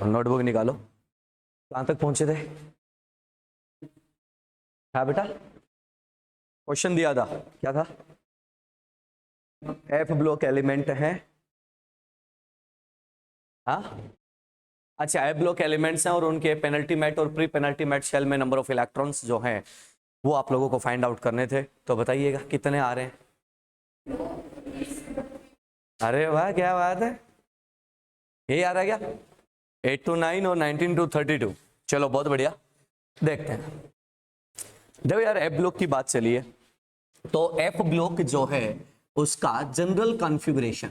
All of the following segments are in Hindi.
नोटबुक निकालो। कहां तक पहुंचे थे? हाँ बेटा, क्वेश्चन दिया था, क्या था? एफ ब्लॉक एलिमेंट है। हाँ अच्छा, एफ ब्लॉक एलिमेंट्स हैं और उनके पेनल्टी मेट और प्री पेनल्टी मेट शेल में नंबर ऑफ इलेक्ट्रॉन्स जो हैं वो आप लोगों को फाइंड आउट करने थे। तो बताइएगा कितने आ रहे हैं? अरे वाह, क्या बात है, यही आ रहा है क्या? 8 to 9 और 19 to 32। चलो बहुत बढ़िया, देखते हैं। देखो यार, एफ ब्लॉक की बात चली है, तो एफ ब्लॉक जो है उसका जनरल कॉन्फ़िगरेशन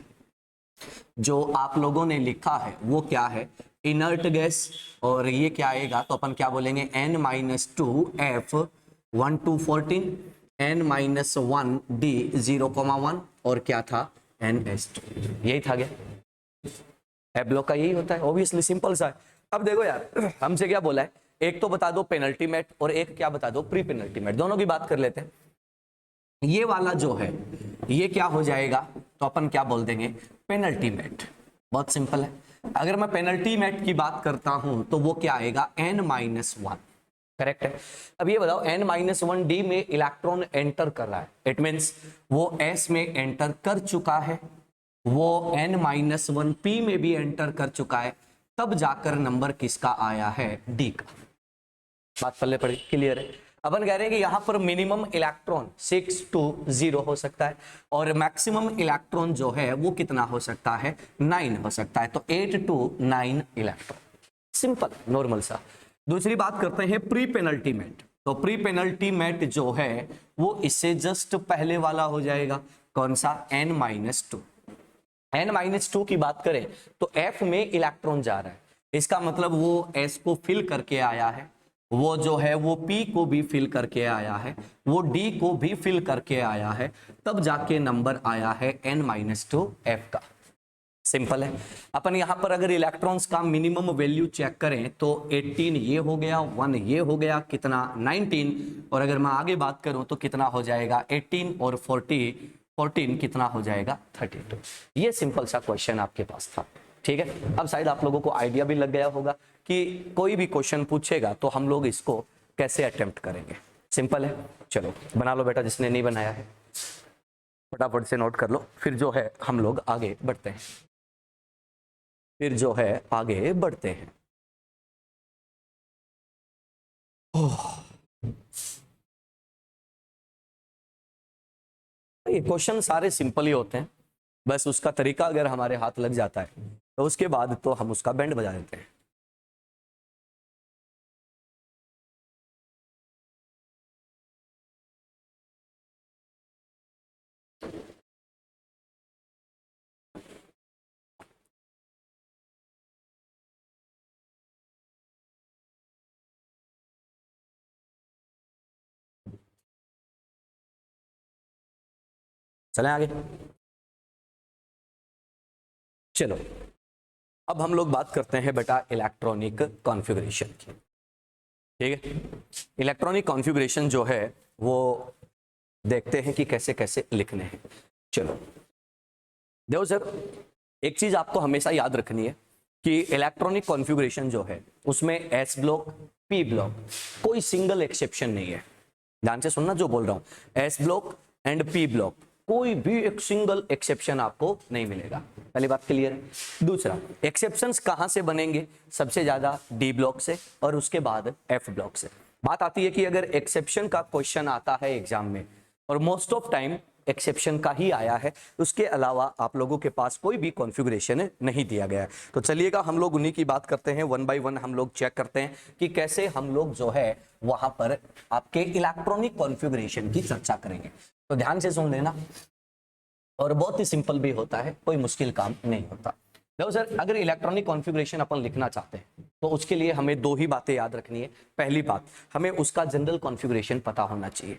जो आप लोगों ने लिखा है वो क्या है? इनर्ट गैस, और ये क्या आएगा तो अपन क्या बोलेंगे? n-2 f 1 to 14 n-1 d 0,1 और क्या था? ns2। यही था क्या? एफ ब्लॉक का यही होता है, ऑब्वियसली सिंपल सा है। अब देखो यार, हमसे क्या बोला है? एक तो बता दो पेनल्टी मेट और एक क्या बता दो? Pre penultimate. दोनों की बात कर लेते हैं। ये वाला जो है ये क्या हो जाएगा तो अपन क्या बोल देंगे? Penalty met. बहुत सिंपल है। अगर मैं पेनल्टी मेट की बात करता हूं तो वो क्या आएगा? n-1। करेक्ट है। अब ये बताओ, n-1 डी में इलेक्ट्रॉन एंटर कर रहा है, इट मींस वो s में एंटर कर चुका है, वो n-1 p में भी एंटर कर चुका है, तब जाकर नंबर किसका आया है? d का। बात पल्ले पड़ी, क्लियर है? अपन कह रहे हैं कि यहां पर मिनिमम इलेक्ट्रॉन 6 to 0 हो सकता है और मैक्सिमम इलेक्ट्रॉन जो है वो कितना हो सकता है? 9 हो सकता है। तो 8 to 9 इलेक्ट्रॉन। सिंपल, नॉर्मल सा। दूसरी बात करते हैं प्री पेनल्टी मेट। तो प्री पेनल्टी मेट जो है वो इससे जस्ट पहले वाला हो जाएगा। कौन सा? n-2। n-2 की बात करें तो f में इलेक्ट्रॉन जा रहा है, इसका मतलब वो s को फिल करके आया है, वो जो है वो p को भी फिल करके आया है, वो d को भी फिल करके आया है, तब जाके नंबर आया है n-2 f का। सिंपल है। अपन यहां पर अगर इलेक्ट्रॉन्स का मिनिमम वैल्यू चेक करें तो 18 ये हो गया, 1 ये हो गया, कितना? 19। और अगर मैं आगे बात करूं तो कितना हो जाएगा? 18 और 14 कितना हो जाएगा? 32। ये सिंपल सा क्वेश्चन आपके पास था। ठीक है, अब शायद आप लोगों को आइडिया भी लग गया होगा कि कोई भी क्वेश्चन पूछेगा तो हम लोग इसको कैसे अटेम्प्ट करेंगे। सिंपल है। चलो बना लो बेटा, जिसने नहीं बनाया है फटाफट से नोट कर लो, फिर जो है हम लोग आगे बढ़ते हैं। ये क्वेश्चन सारे सिंपल ही होते हैं, बस उसका तरीका अगर हमारे हाथ लग जाता है तो उसके बाद तो हम उसका बैंड बजा देते हैं। चलें आगे। चलो अब हम लोग बात करते हैं बेटा इलेक्ट्रॉनिक कॉन्फ़िगरेशन की। ठीक है, इलेक्ट्रॉनिक कॉन्फ़िगरेशन जो है वो देखते हैं कि कैसे कैसे लिखने हैं। चलो देखो सर, एक चीज आपको हमेशा याद रखनी है कि इलेक्ट्रॉनिक कॉन्फ़िगरेशन जो है उसमें एस ब्लॉक, पी ब्लॉक, कोई सिंगल एक्सेप्शन नहीं है। ध्यान से सुनना जो बोल रहा हूं, S block and P block, कोई भी एक सिंगल एक्सेप्शन आपको नहीं मिलेगा। पहली बात क्लियर है। दूसरा, एक्सेप्शंस कहां से बनेंगे? सबसे ज्यादा डी ब्लॉक से और उसके बाद एफ ब्लॉक से। बात आती है कि अगर एक्सेप्शन का क्वेश्चन आता है एग्जाम में, और मोस्ट ऑफ टाइम एक्सेप्शन का ही आया है, उसके अलावा आप लोगों के पास कोई भी कॉन्फ़िगरेशन नहीं दिया गया है। तो चलिएगा हम लोग उन्हीं की बात करते हैं, 1 by 1 हम लोग चेक करते हैं कि कैसे हम लोग जो है वहां पर आपके इलेक्ट्रॉनिक कॉन्फ़िगरेशन की चर्चा करेंगे। तो ध्यान से सुन लेना, और बहुत ही सिंपल भी होता है, कोई मुश्किल काम नहीं होता। देखो सर, अगर इलेक्ट्रॉनिक कॉन्फ़िगरेशन अपन लिखना चाहते हैं तो उसके लिए हमें दो ही बातें याद रखनी है। पहली बात, हमें उसका जनरल कॉन्फ़िगरेशन पता होना चाहिए।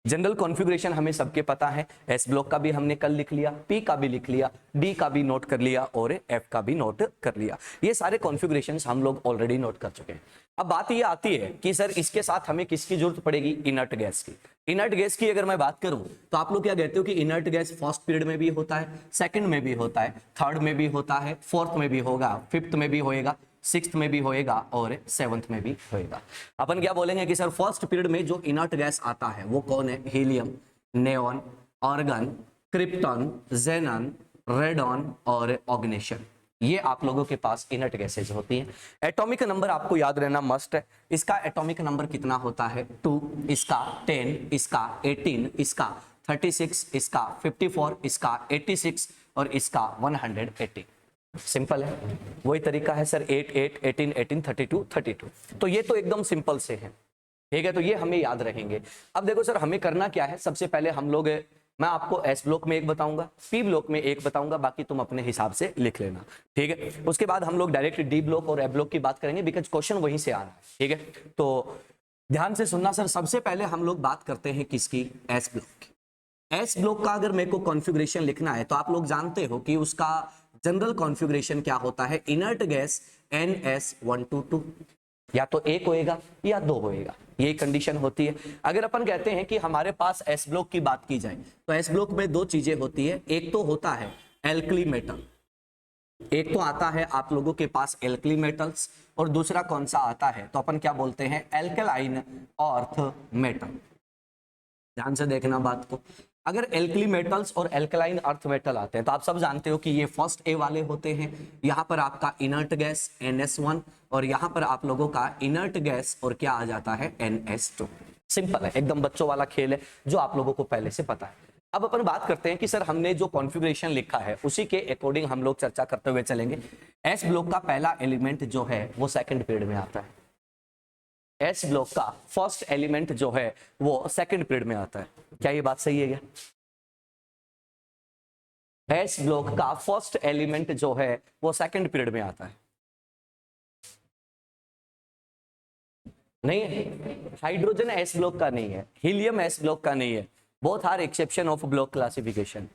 जनरल कॉन्फ़िगरेशन हमें सबके पता है, एस ब्लॉक का भी हमने कल लिख लिया, पी का भी लिख लिया, डी का भी नोट कर लिया और एफ का भी नोट कर लिया। ये सारे कॉन्फ़िगरेशंस हम लोग ऑलरेडी नोट कर चुके हैं। अब बात ये आती है कि सर इसके साथ हमें किसकी जरूरत पड़ेगी? इनर्ट गैस की। इनर्ट गैस की अगर मैं बात करूं तो आप लोग क्या कहते हो कि इनर्ट गैस फर्स्ट पीरियड में भी होता है, सेकंड में भी होता है, थर्ड में भी होता है, फोर्थ में भी होगा, फिफ्थ में भी होएगा, सिक्स्थ में भी होएगा और सेवंथ में भी होएगा। अपन क्या बोलेंगे कि सर फर्स्ट पीरियड में जो इनर्ट गैस आता है वो कौन है? हीलियम, नेऑन, आर्गन, क्रिप्टॉन, जेनन, रेडॉन और ऑग्नेशियम। ये आप लोगों के पास इनर्ट गैसेज होती हैं। एटॉमिक नंबर आपको याद रहना मस्ट है। इसका एटॉमिक नंबर कितना होता है? 2, इसका 10, इसका 18, इसका 36, इसका 54, इसका 86 और इसका 180। सिंपल है, वही तरीका है सर 8, 8, 18, 18, 32, 32। तो ये तो एकदम सिंपल से है, ठीक है, तो ये हमें याद रहेंगे। अब देखो सर हमें करना क्या है, सबसे पहले हम लोग, मैं आपको एस ब्लॉक में एक बताऊंगा, पी ब्लॉक में एक बताऊंगा, बाकी तुम अपने हिसाब से लिख लेना, ठीक है। उसके बाद हम लोग डायरेक्ट डी ब्लॉक और ए ब्लॉक की बात करेंगे, बिकॉज क्वेश्चन वहीं से आ रहा है, ठीक है। तो ध्यान से सुनना सर, सबसे पहले हम लोग बात करते हैं किसकी? एस ब्लॉक की। एस ब्लॉक का अगर मेरे को कॉन्फ़िगरेशन लिखना है तो आप लोग जानते हो कि उसका जनरल कॉन्फ़िगरेशन क्या होता है? इनर्ट गैस NS122, या तो एक होएगा या दो होएगा, ये कंडीशन होती है। अगर अपन कहते हैं कि हमारे पास एस ब्लॉक की बात की जाए तो एस ब्लॉक में दो चीजें होती है, एक तो होता है एल्कली मेटल, एक तो आता है आप लोगों के पास एल्कली मेटल्स, और दूसरा कौन सा आता है? तो अपन क्या बोलते हैं? Alkaline earth metal. ध्यान से देखना बात को, अगर एल्कली मेटल्स और एल्कलाइन अर्थ मेटल आते हैं तो आप सब जानते हो कि ये फर्स्ट ए वाले होते हैं। यहाँ पर आपका इनर्ट गैस NS1 और यहाँ पर आप लोगों का इनर्ट गैस और क्या आ जाता है? NS2। सिंपल है, एकदम बच्चों वाला खेल है जो आप लोगों को पहले से पता है। अब अपन बात करते हैं कि सर हमने जो कॉन्फ़िगरेशन लिखा है उसी के अकॉर्डिंग हम लोग चर्चा करते हुए चलेंगे। एस ब्लॉक का पहला एलिमेंट जो है वो सेकेंड पीरियड में आता है। एस ब्लॉक का फर्स्ट एलिमेंट जो है वो सेकंड पीरियड में आता है। क्या ये बात सही है क्या? एस ब्लॉक का फर्स्ट एलिमेंट जो है वो सेकंड पीरियड में आता है। नहीं है, हाइड्रोजन एस ब्लॉक का नहीं है, हीलियम एस ब्लॉक का नहीं है, both are exception of block classification.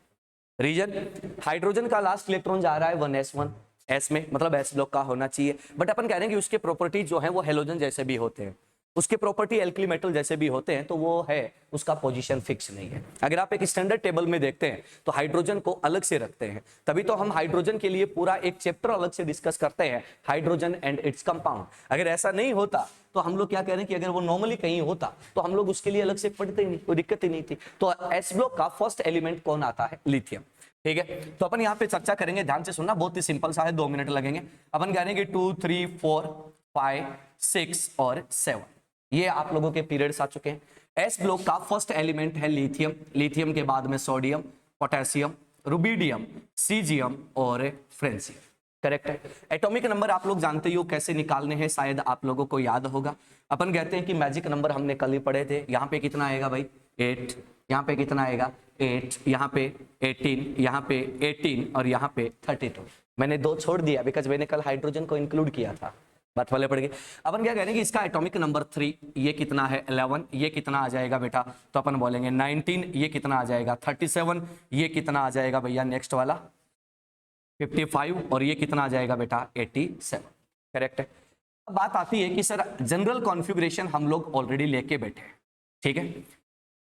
Reason, hydrogen का लास्ट इलेक्ट्रॉन जा रहा है 1s1 एस में, मतलब एस ब्लॉक का होना चाहिए, बट अपन कह रहे हैं कि उसके प्रॉपर्टी जो है वो हेलोजन जैसे भी होते हैं, उसके प्रॉपर्टी एल्कली मेटल जैसे भी होते हैं, तो वो है उसका पोजीशन फिक्स नहीं है। अगर आप एक स्टैंडर्ड टेबल में देखते हैं तो हाइड्रोजन को अलग से रखते हैं, तभी तो हम हाइड्रोजन के लिए पूरा एक चैप्टर अलग से डिस्कस करते हैं, हाइड्रोजन एंड इट्स कंपाउंड। अगर ऐसा नहीं होता तो हम लोग क्या कह रहे हैं कि अगर वो नॉर्मली कहीं होता तो हम लोग उसके लिए अलग से पढ़ते ही नहीं, कोई दिक्कत ही नहीं थी। तो एस ब्लॉक का फर्स्ट एलिमेंट कौन आता है? लिथियम, ठीक है। तो अपन यहाँ पे चर्चा करेंगे, ध्यान से सुनना, बहुत ही सिंपल सा है, 2 मिनट लगेंगे। अपन कह रहे हैं कि 2, 3, 4, 5, 6 और 7 ये आप लोगों के पीरियड्स आ चुके हैं। एस ब्लॉक का फर्स्ट एलिमेंट है लिथियम, लिथियम के बाद में सोडियम, पोटेशियम, रुबिडियम, सीजियम और फ्रेंसियम, करेक्ट है। एटॉमिक नंबर आप लोग जानते ही हो कैसे निकालने हैं, शायद आप लोगों को याद होगा। अपन कहते हैं कि मैजिक नंबर हमने कल ही पढ़े थे। यहाँ पे कितना आएगा भाई? 8, यहाँ पे कितना आएगा? 8, यहाँ पे 18, यहाँ पे 18 और यहाँ पे 32। मैंने 2 छोड़ दिया बिकॉज मैंने कल हाइड्रोजन को इंक्लूड किया था, बात वाले पड़ गए। अपन क्या कह रहे हैं कि इसका एटॉमिक नंबर 3, ये कितना है? 11, ये कितना आ जाएगा बेटा? तो अपन बोलेंगे 19, ये कितना आ जाएगा? 37, ये कितना आ जाएगा भैया नेक्स्ट वाला? 55 और ये कितना आ जाएगा बेटा? 87, करेक्ट है। अब बात आती है कि सर जनरल कॉन्फ़िगरेशन हम लोग ऑलरेडी लेके बैठे हैं, ठीक है,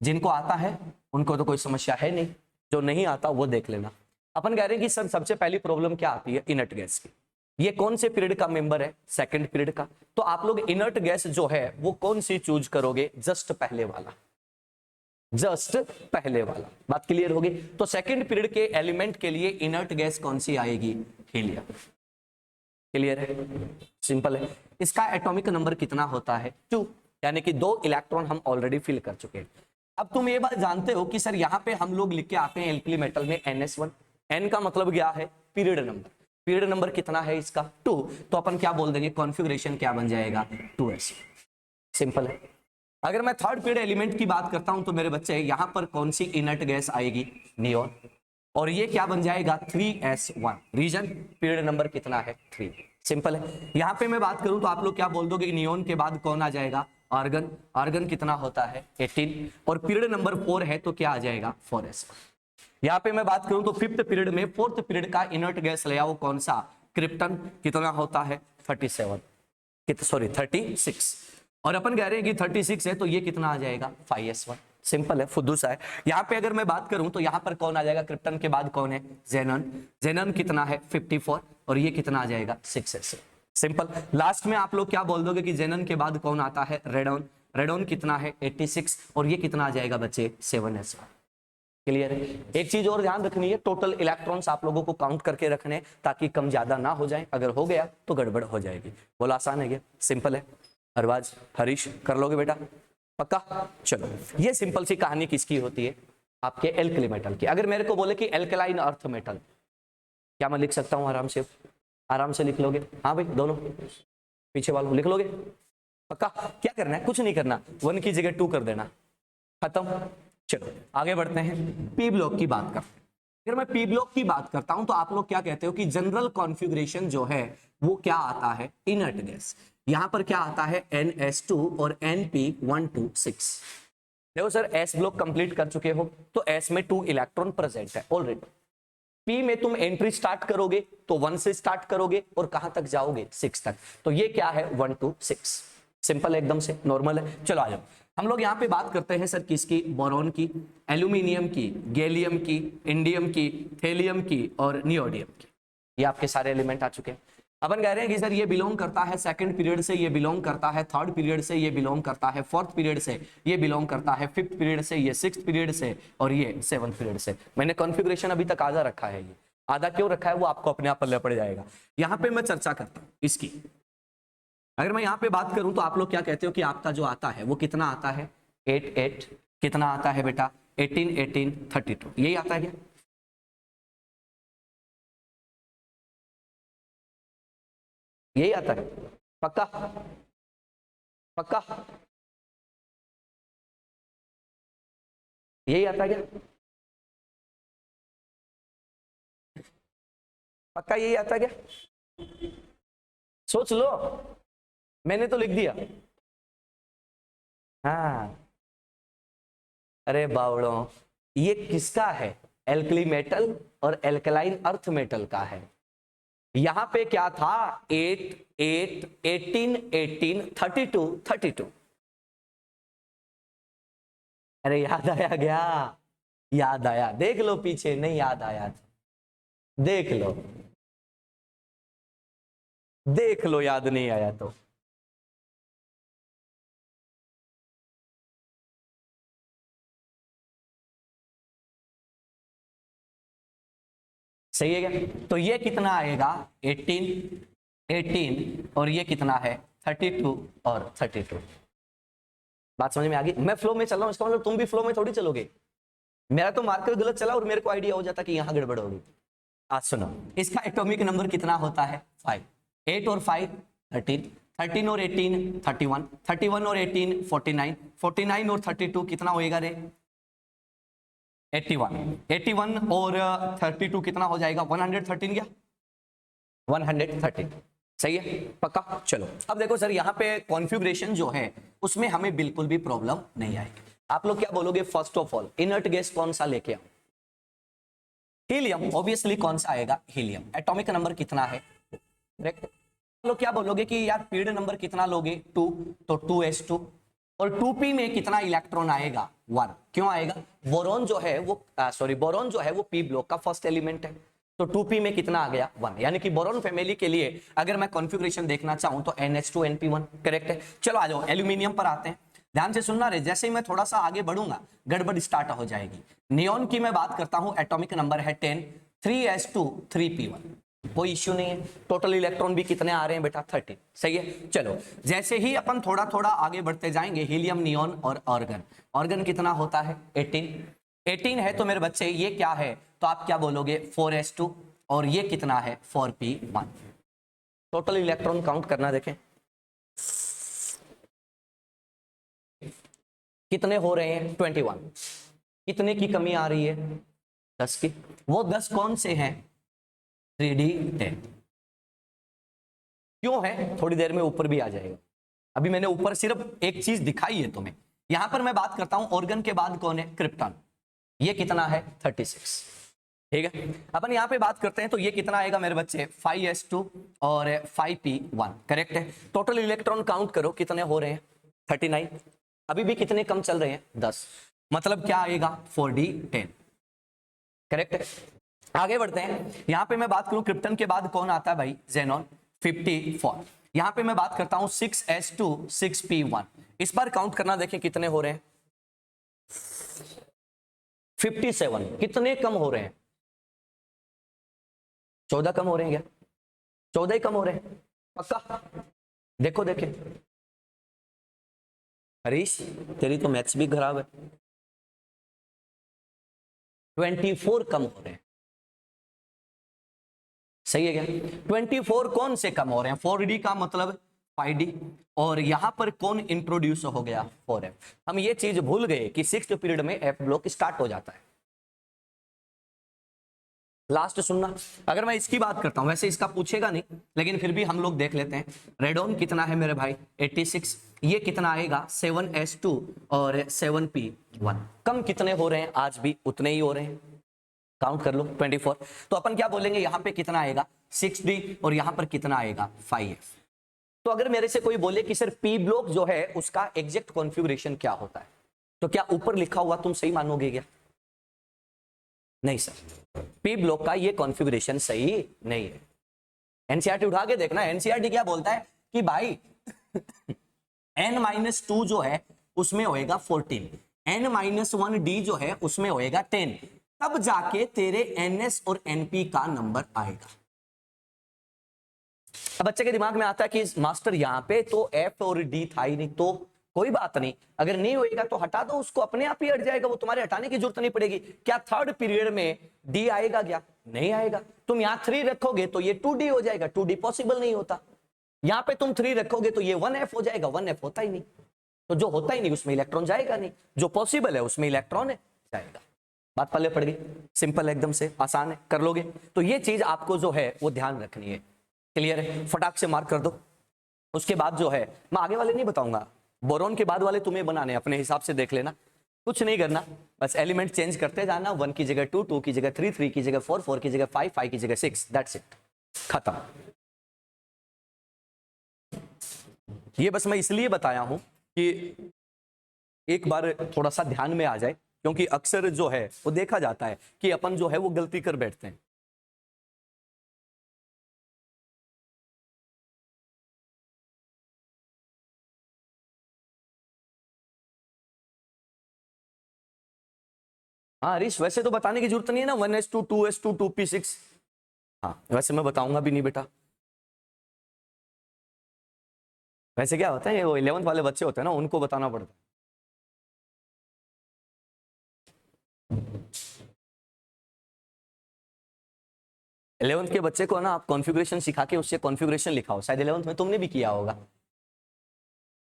जिनको आता है उनको तो कोई समस्या है नहीं, जो नहीं आता वो देख लेना। अपन कह रहे हैं कि सर सबसे पहली प्रॉब्लम क्या आती है? इनर्ट गैस की। ये कौन से पीरियड का मेंबर है? सेकंड पीरियड का। तो आप लोग इनर्ट गैस जो है वो कौन सी चूज करोगे? जस्ट पहले वाला, जस्ट पहले वाला। बात क्लियर होगी? तो सेकंड पीरियड के एलिमेंट के लिए इनर्ट गैस कौन सी आएगी? हीलियम। क्लियर है? सिंपल है। इसका एटॉमिक नंबर कितना होता है? 2, यानी कि 2 इलेक्ट्रॉन हम ऑलरेडी फिल कर चुके हैं। अब तुम ये बात जानते हो कि सर यहाँ पे हम लोग लिख के आते हैं एल्कली मेटल में NS1, N का मतलब क्या है? Period number. पीरियड नंबर कितना है इसका? 2, तो अपन क्या बोल देंगे? कॉन्फ़िगरेशन क्या बन जाएगा? 2s। सिंपल है। अगर मैं थर्ड पीरियड एलिमेंट की बात करता हूं तो मेरे बच्चे यहाँ पर कौन सी इनर्ट गैस आएगी? नियोन, और ये क्या बन जाएगा? 3s1। रीजन, पीरियड नंबर कितना है? 3। सिंपल है। यहाँ पे मैं बात करूं तो आप लोग क्या बोल दोगे? नियोन के बाद कौन आ जाएगा? आर्गन। आर्गन कितना होता है? 18, और पीरियड नंबर 4 है तो क्या आ जाएगा? 4s। यहाँ पे मैं बात करूं तो फिफ्थ पीरियड में फोर्थ पीरियड का इनर्ट गैस ले आओ, कौन सा? क्रिप्टन। कितना होता है? 36। और अपन कह रहे हैं कि 36 है तो ये कितना आ जाएगा? 5s1। सिंपल है, फुद्दू सा है। यहाँ पे अगर मैं बात करूं तो यहाँ पर कौन आ जाएगा? क्रिप्टन के बाद कौन है? जेनन। जेनन कितना है? 54, और ये कितना आ जाएगा? 6s। सिंपल। लास्ट में आप लोग क्या बोल दोगे कि जेनन के बाद कौन आता है? रेडॉन। रेडॉन कितना है? 86 और ये कितना आ जाएगा बच्चे? 7s। क्लियर है? एक चीज और ध्यान रखनी है, टोटल इलेक्ट्रॉन्स आप लोगों को काउंट करके रखने ताकि कम ज्यादा ना हो जाए, अगर हो गया तो गड़बड़ हो जाएगी। बोलो आसान है क्या? सिंपल है। अरबाज, हरीश कर लोगे बेटा? पक्का? चलो, ये सिंपल सी कहानी किसकी होती है? आपके एल्कली मेटल की। अगर मेरे को बोले कि एल्कलाइन अर्थ मेटल, क्या मैं लिख सकता हूं आराम से? आराम से लिख लोगे? हाँ भाई, दोनों पीछे वालों लिख लोगे? पक्का? क्या करना है? कुछ नहीं करना, 1 की जगह 2 कर देना, खत्म। चलो आगे बढ़ते हैं, पी ब्लॉक की बात करते हैं। अगर मैं पी ब्लॉक की बात करता हूं तो आप लोग क्या कहते हो कि जनरल कॉन्फ़िगरेशन जो है वो क्या आता है? Inert gas. यहां पर क्या आता है? NS2 और NP126। देखो सर, एस ब्लॉक कंप्लीट कर चुके हो तो एस में 2 इलेक्ट्रॉन प्रेजेंट है ऑलरेडी। पी में तुम एंट्री स्टार्ट करोगे तो 1 से स्टार्ट करोगे और कहां तक जाओगे? 6 तक। तो ये क्या है? 1 to 6। सिंपल है, एकदम से नॉर्मल है। चलो आ जाओ, हम लोग यहाँ पे बात करते हैं सर किसकी? बोरॉन की, एल्यूमिनियम की, गैलियम की, इंडियम की, थेलियम की और नियोडियम की। ये आपके सारे एलिमेंट आ चुके हैं। अपन कह रहे हैं कि सर ये बिलोंग करता है सेकंड पीरियड से, ये बिलोंग करता है थर्ड पीरियड से, ये बिलोंग करता है फोर्थ पीरियड से, ये बिलोंग करता है फिफ्थ पीरियड से, ये सिक्स्थ पीरियड से और ये सेवंथ पीरियड से। मैंने कॉन्फ़िगरेशन अभी तक आधा रखा है, ये आधा क्यों रखा है वो आपको अपने आप पल्ले पड़ जाएगा। यहाँ पे मैं चर्चा करता हूँ इसकी। अगर मैं यहाँ पे बात करूं तो आप लोग क्या कहते हो कि आपका जो आता है वो कितना आता है? 8 8 कितना आता है बेटा? 18 18 32। यही आता है क्या? यही आता है? पक्का? पक्का? यही आता है क्या? पक्का यही आता है क्या? सोच लो, मैंने तो लिख दिया। हाँ, अरे बावड़ों, ये किसका है? एल्कली मेटल और एल्कलाइन अर्थ मेटल का है। यहां पे क्या था? 8 8 18 18 32 32। अरे याद आया क्या? याद आया? देख लो पीछे, नहीं याद आया तो देख लो, देख लो, याद नहीं आया तो। सही है क्या? तो ये कितना आएगा? 18 18 और ये कितना है? 32 और 32। बात समझ में आ गई? मैं फ्लो में चल रहा हूं, इसका मतलब तुम भी फ्लो में थोड़ी चलोगे। मेरा तो मार्कर गलत चला और मेरे को आइडिया हो जाता कि यहां गड़बड़ होगी। आज सुनो, इसका एटॉमिक नंबर कितना होता है? 5। 8 और 5 13, 13 और 18 31, 31 और 18 49, 49 और 32 कितना होएगा रे? 81, 81 और 32 कितना हो जाएगा? 113 क्या? 113। सही है? पक्का? चलो अब देखो सर, यहाँ पे कॉन्फ़िगरेशन जो है उसमें हमें बिल्कुल भी प्रॉब्लम नहीं आएगी। आप लोग क्या बोलोगे? First of all inert gas कौन सा लेके आओ? हीलियम। ऑब्वियसली कौन सा आएगा? हीलियम। एटॉमिक नंबर कितना है? करेक्ट। लोग क्या बोलोगे कि यार पीरियड नंबर कितना लोगे? 2, तो 2s2। और 2p में कितना इलेक्ट्रॉन आएगा? 1। क्यों आएगा? बोरॉन जो है वो बोरॉन जो है वो p ब्लॉक का फर्स्ट एलिमेंट है, तो 2p में कितना आ गया? 1। यानी कि बोरॉन फैमिली के लिए अगर मैं कॉन्फ़िगरेशन देखना चाहूं तो NH2 NP1। करेक्ट है। चलो आ जाओ एल्यूमिनियम पर आते हैं। ध्यान से सुनना रे, जैसे ही मैं थोड़ा सा आगे बढ़ूंगा गड़बड़ स्टार्ट हो जाएगी। नियोन की मैं बात करता हूं, एटॉमिक नंबर है 10, 3s2 3p1। कोई इश्यू नहीं है। टोटल इलेक्ट्रॉन भी कितने आ रहे हैं बेटा? 30। सही है। चलो जैसे ही अपन थोड़ा थोड़ा आगे बढ़ते जाएंगे, हीलियम, नियोन और ऑर्गन। ऑर्गन कितना होता है? 18। 18 है तो मेरे बच्चे ये क्या है? तो आप क्या बोलोगे? 4s2 और ये कितना है? 4p1। टोटल इलेक्ट्रॉन काउंट करना, देखें कितने हो रहे हैं? 21। कितने की कमी आ रही है? 10 की। वो 10 कौन से हैं? 3d10। क्यों है? थोड़ी देर में ऊपर भी आ जाएगा। अभी मैंने ऊपर सिर्फ एक चीज दिखाई है तुम्हें। यहां पर मैं बात करता हूं ऑर्गन के बाद कौन है? क्रिप्टॉन। ये कितना है? 36। ठीक है। अपन यहां पे बात करते हैं तो ये कितना आएगा मेरे बच्चे? 5s2 और 5p1। करेक्ट है। टोटल इलेक्ट्रॉन काउंट करो कितने हो रहे हैं? 39। अभी भी कितने कम चल रहे हैं? 10। मतलब क्या आएगा? 4d10। करेक्ट है। आगे बढ़ते हैं। यहां पे मैं बात करूं क्रिप्टन के बाद कौन आता है भाई? जेनॉन। 54। यहां पे मैं बात करता हूं 6s2 6p1। इस बार काउंट करना, देखें कितने हो रहे हैं। 57। कितने कम हो रहे हैं? 14 कम हो रहे हैं क्या? 14 ही कम हो रहे हैं पक्का? देखो देखें हरीश, तेरी तो मैथ्स भी खराब है। 24 कम हो रहे हैं, सही है क्या? 24 कौन से कम हो रहे हैं? 4d का मतलब 5d, और यहां पर कौन इंट्रोड्यूस हो गया? 4f। हम ये चीज भूल गए कि 6th पीरियड में f ब्लॉक स्टार्ट हो जाता है। लास्ट सुनना, अगर मैं इसकी बात करता हूं, वैसे इसका पूछेगा नहीं लेकिन फिर भी हम लोग देख लेते हैं। रेडॉन कितना है मेरे भाई? 86। ये कितना आएगा? 7s2 और 7p1। कम कितने हो रहे हैं? आज भी उतने ही हो रहे हैं, काउंट कर लो 24। तो अपन क्या बोलेंगे, यहां पे कितना आएगा? 6d, और यहां पर कितना आएगा? 5f। तो अगर मेरे से कोई बोले कि सर p ब्लॉक जो है उसका एग्जैक्ट कॉन्फ़िगरेशन क्या होता है, तो क्या ऊपर लिखा हुआ तुम सही मानोगे क्या? नहीं सर, पी ब्लॉक का ये कॉन्फ़िगरेशन सही नहीं है। एनसीईआरटी उठा के देखना, एनसीईआरटी क्या बोलता है कि भाई n-2 जो है उसमें होएगा 14, n-1d जो है उसमें होएगा 10, तब जाके तेरे ns और np का नंबर आएगा। अब बच्चे के दिमाग में आता है कि मास्टर यहाँ पे तो f और d था ही नहीं, तो कोई बात नहीं, अगर नहीं होएगा तो हटा दो उसको, अपने आप ही हट जाएगा, वो तुम्हारे हटाने की जरूरत नहीं पड़ेगी। क्या थर्ड पीरियड में d आएगा क्या? नहीं आएगा। तुम यहाँ 3 रखोगे तो ये 2d हो जाएगा, 2d पॉसिबल नहीं होता। यहाँ पे तुम 3 रखोगे तो ये 1f हो जाएगा, 1f होता ही नहीं। तो जो होता ही नहीं उसमें इलेक्ट्रॉन जाएगा नहीं, जो पॉसिबल है उसमें इलेक्ट्रॉन है जाएगा। बात पल्ले पड़ गई? सिंपल, एकदम से आसान है, कर लोगे। तो ये चीज आपको जो है वो ध्यान रखनी है। क्लियर है? फटाक से मार्क कर दो। उसके बाद जो है मैं आगे वाले नहीं बताऊंगा, बोरॉन के बाद वाले तुम्हें बनाने अपने हिसाब से देख लेना, कुछ नहीं करना, बस एलिमेंट चेंज करते जाना। 1 की जगह 2, 2 की जगह 3, 3 की जगह 4, 4 की जगह 5, 5 की जगह 6, दैट्स इट, खत्म। ये बस मैं इसलिए बताया हूं कि एक बार थोड़ा सा ध्यान में आ जाए, क्योंकि अक्सर जो है वो देखा जाता है कि अपन जो है वो गलती कर बैठते हैं। हाँ हरीश, वैसे तो बताने की जरूरत नहीं है ना, 1s2 2s2 2p6। हाँ वैसे मैं बताऊंगा भी नहीं बेटा। वैसे क्या होता है, वो 11th वाले बच्चे होते हैं ना, उनको बताना पड़ता है। 11th के बच्चे को ना आप कॉन्फ़िगरेशन सिखा के उससे कॉन्फ़िगरेशन लिखाओ, शायद 11th में तुमने भी किया होगा।